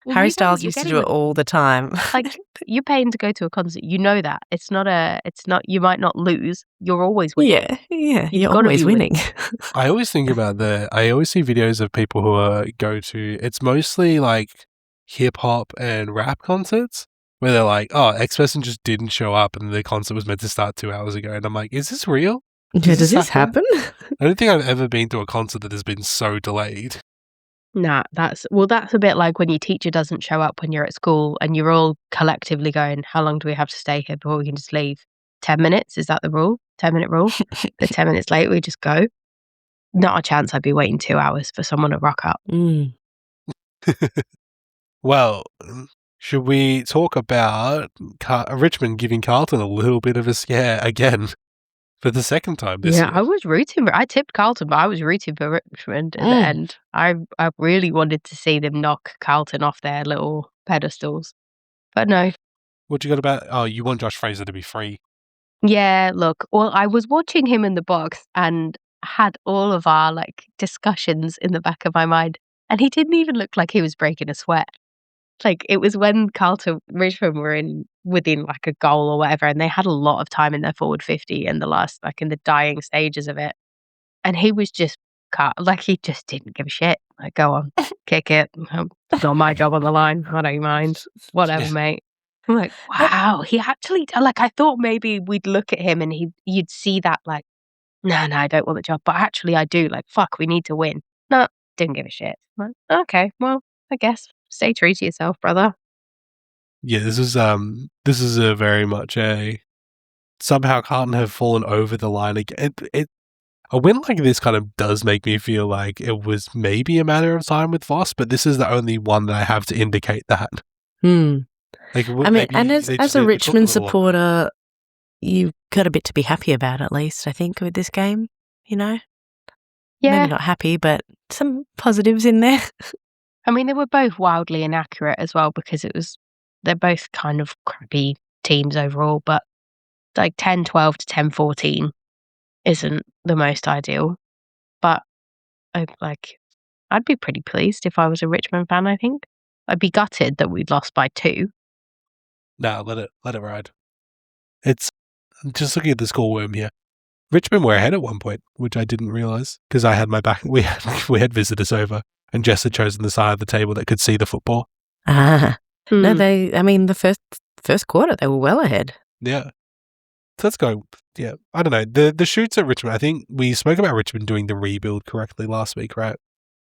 Well, Harry you know what Styles you're used to getting do it all the time. Like, you're paying to go to a concert. You know that. It's not, you might not lose. You're always winning. Yeah, You've you're gotta always be winning. I always think about I always see videos of people who go to, it's mostly like hip hop and rap concerts where they're like, oh, X person just didn't show up and the concert was meant to start 2 hours ago. And I'm like, is this real? Does this happen? I don't think I've ever been to a concert that has been so delayed. Nah, that's a bit like when your teacher doesn't show up when you're at school and you're all collectively going, how long do we have to stay here before we can just leave? 10 minutes? Is that the rule? 10-minute rule? The 10 minutes late, we just go? Not a chance I'd be waiting 2 hours for someone to rock up. Mm. Well, should we talk about Richmond giving Carlton a little bit of a scare again for the second time this year? I was rooting I tipped Carlton, but I was rooting for Richmond at the end. I really wanted to see them knock Carlton off their little pedestals. But no. What you got about, oh, you want Josh Fraser to be free? Yeah, look, well, I was watching him in the box and had all of our like discussions in the back of my mind, and he didn't even look like he was breaking a sweat. Like, it was when Richmond were within like a goal or whatever, and they had a lot of time in their forward 50 and in the dying stages of it. And he was just he just didn't give a shit. Like, go on, kick it. It's not my job on the line. I don't mind. Whatever, mate. I'm like, wow, he actually, like, I thought maybe we'd look at him and you'd see that, like, no, I don't want the job. But actually, I do. Like, fuck, we need to win. No, didn't give a shit. I'm like, okay, well, I guess stay true to yourself, brother. Yeah, this is a very much somehow Carlton have fallen over the line again. A win like this kind of does make me feel like it was maybe a matter of time with Voss, but this is the only one that I have to indicate that. Like, I mean, and as a Richmond supporter, you've got a bit to be happy about, at least, I think, with this game, you know? Yeah. Maybe not happy, but some positives in there. I mean, they were both wildly inaccurate as well because they're both kind of crappy teams overall, but like 10-12 to 10-14 isn't the most ideal. But I'd be pretty pleased if I was a Richmond fan, I think. I'd be gutted that we'd lost by 2. No, let it ride. It's just looking at the score worm here. Richmond were ahead at one point, which I didn't realise because I had my back. We had visitors over, and Jess had chosen the side of the table that could see the football. No, the first quarter they were well ahead. Yeah, so let's go. Yeah, I don't know the shoots at Richmond. I think we spoke about Richmond doing the rebuild correctly last week, right?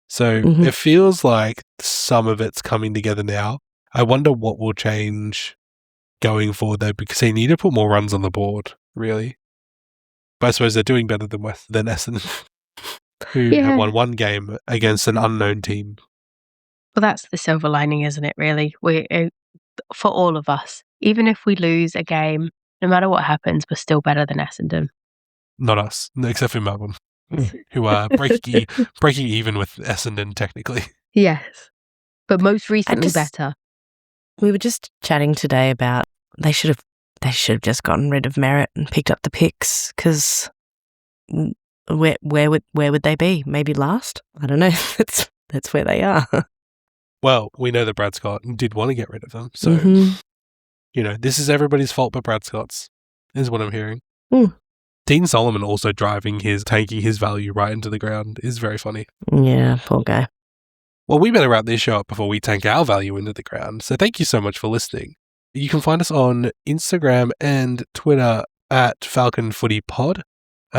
So it feels like some of it's coming together now. I wonder what will change going forward though, because they need to put more runs on the board, really. But I suppose they're doing better than Essendon, who have won one game against an unknown team. Well, that's the silver lining, isn't it, really? For all of us, even if we lose a game, no matter what happens, we're still better than Essendon. Not us, except for Melbourne, who are breaking even with Essendon, technically. Yes, but most recently better. We were just chatting today about they should have just gotten rid of Merritt and picked up the picks because where would they be? Maybe last? I don't know. That's where they are. Well, we know that Brad Scott did want to get rid of them, so this is everybody's fault but Brad Scott's, is what I'm hearing. Dean Solomon also tanking his value right into the ground is very funny. Yeah, poor guy. Well, we better wrap this show up before we tank our value into the ground. So thank you so much for listening. You can find us on Instagram and Twitter at Falcon Footy Pod.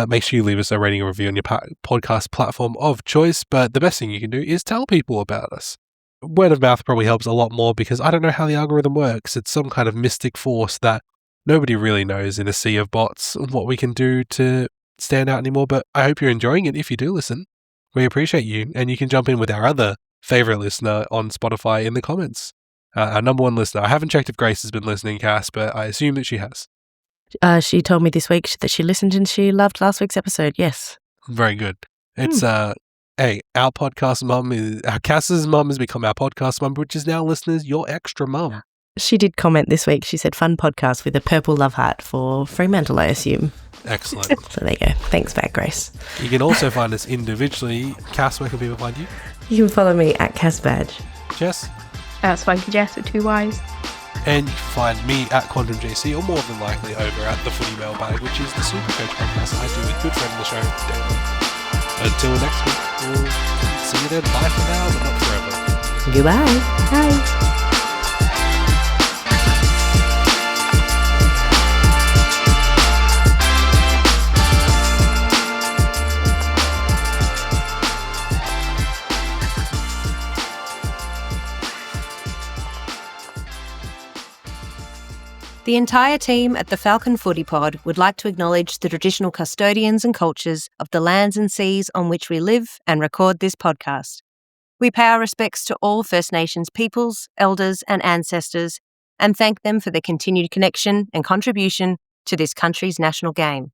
make sure you leave us a rating or review on your podcast platform of choice. But the best thing you can do is tell people about us. Word of mouth probably helps a lot more because I don't know how the algorithm works. It's some kind of mystic force that nobody really knows in a sea of bots what we can do to stand out anymore. But I hope you're enjoying it. If you do listen, we appreciate you. And you can jump in with our other favorite listener on Spotify in the comments. Our number one listener. I haven't checked if Grace has been listening, Cass, but I assume that she has. She told me this week that she listened and she loved last week's episode. Yes. Very good. It's hey, our podcast mum is Cass's mum has become our podcast mum, which is now, listeners, your extra mum. She did comment this week. She said, "Fun podcast with a purple love heart for Fremantle, I assume." Excellent. So there you go. Thanks back, Grace. You can also find us individually. Cass, where can people find you? You can follow me at Cass Badge. Jess? Spunky Jess with 2 Ys. And you can find me at Quantum JC, or more than likely over at the Footy Mailbag, which is the Super Coach podcast I do with good friend of the show, David. Until next week, we'll see you then. Bye for now, but not forever. Goodbye. Bye. The entire team at the Falcon Footy Pod would like to acknowledge the traditional custodians and cultures of the lands and seas on which we live and record this podcast. We pay our respects to all First Nations peoples, elders and ancestors, and thank them for their continued connection and contribution to this country's national game.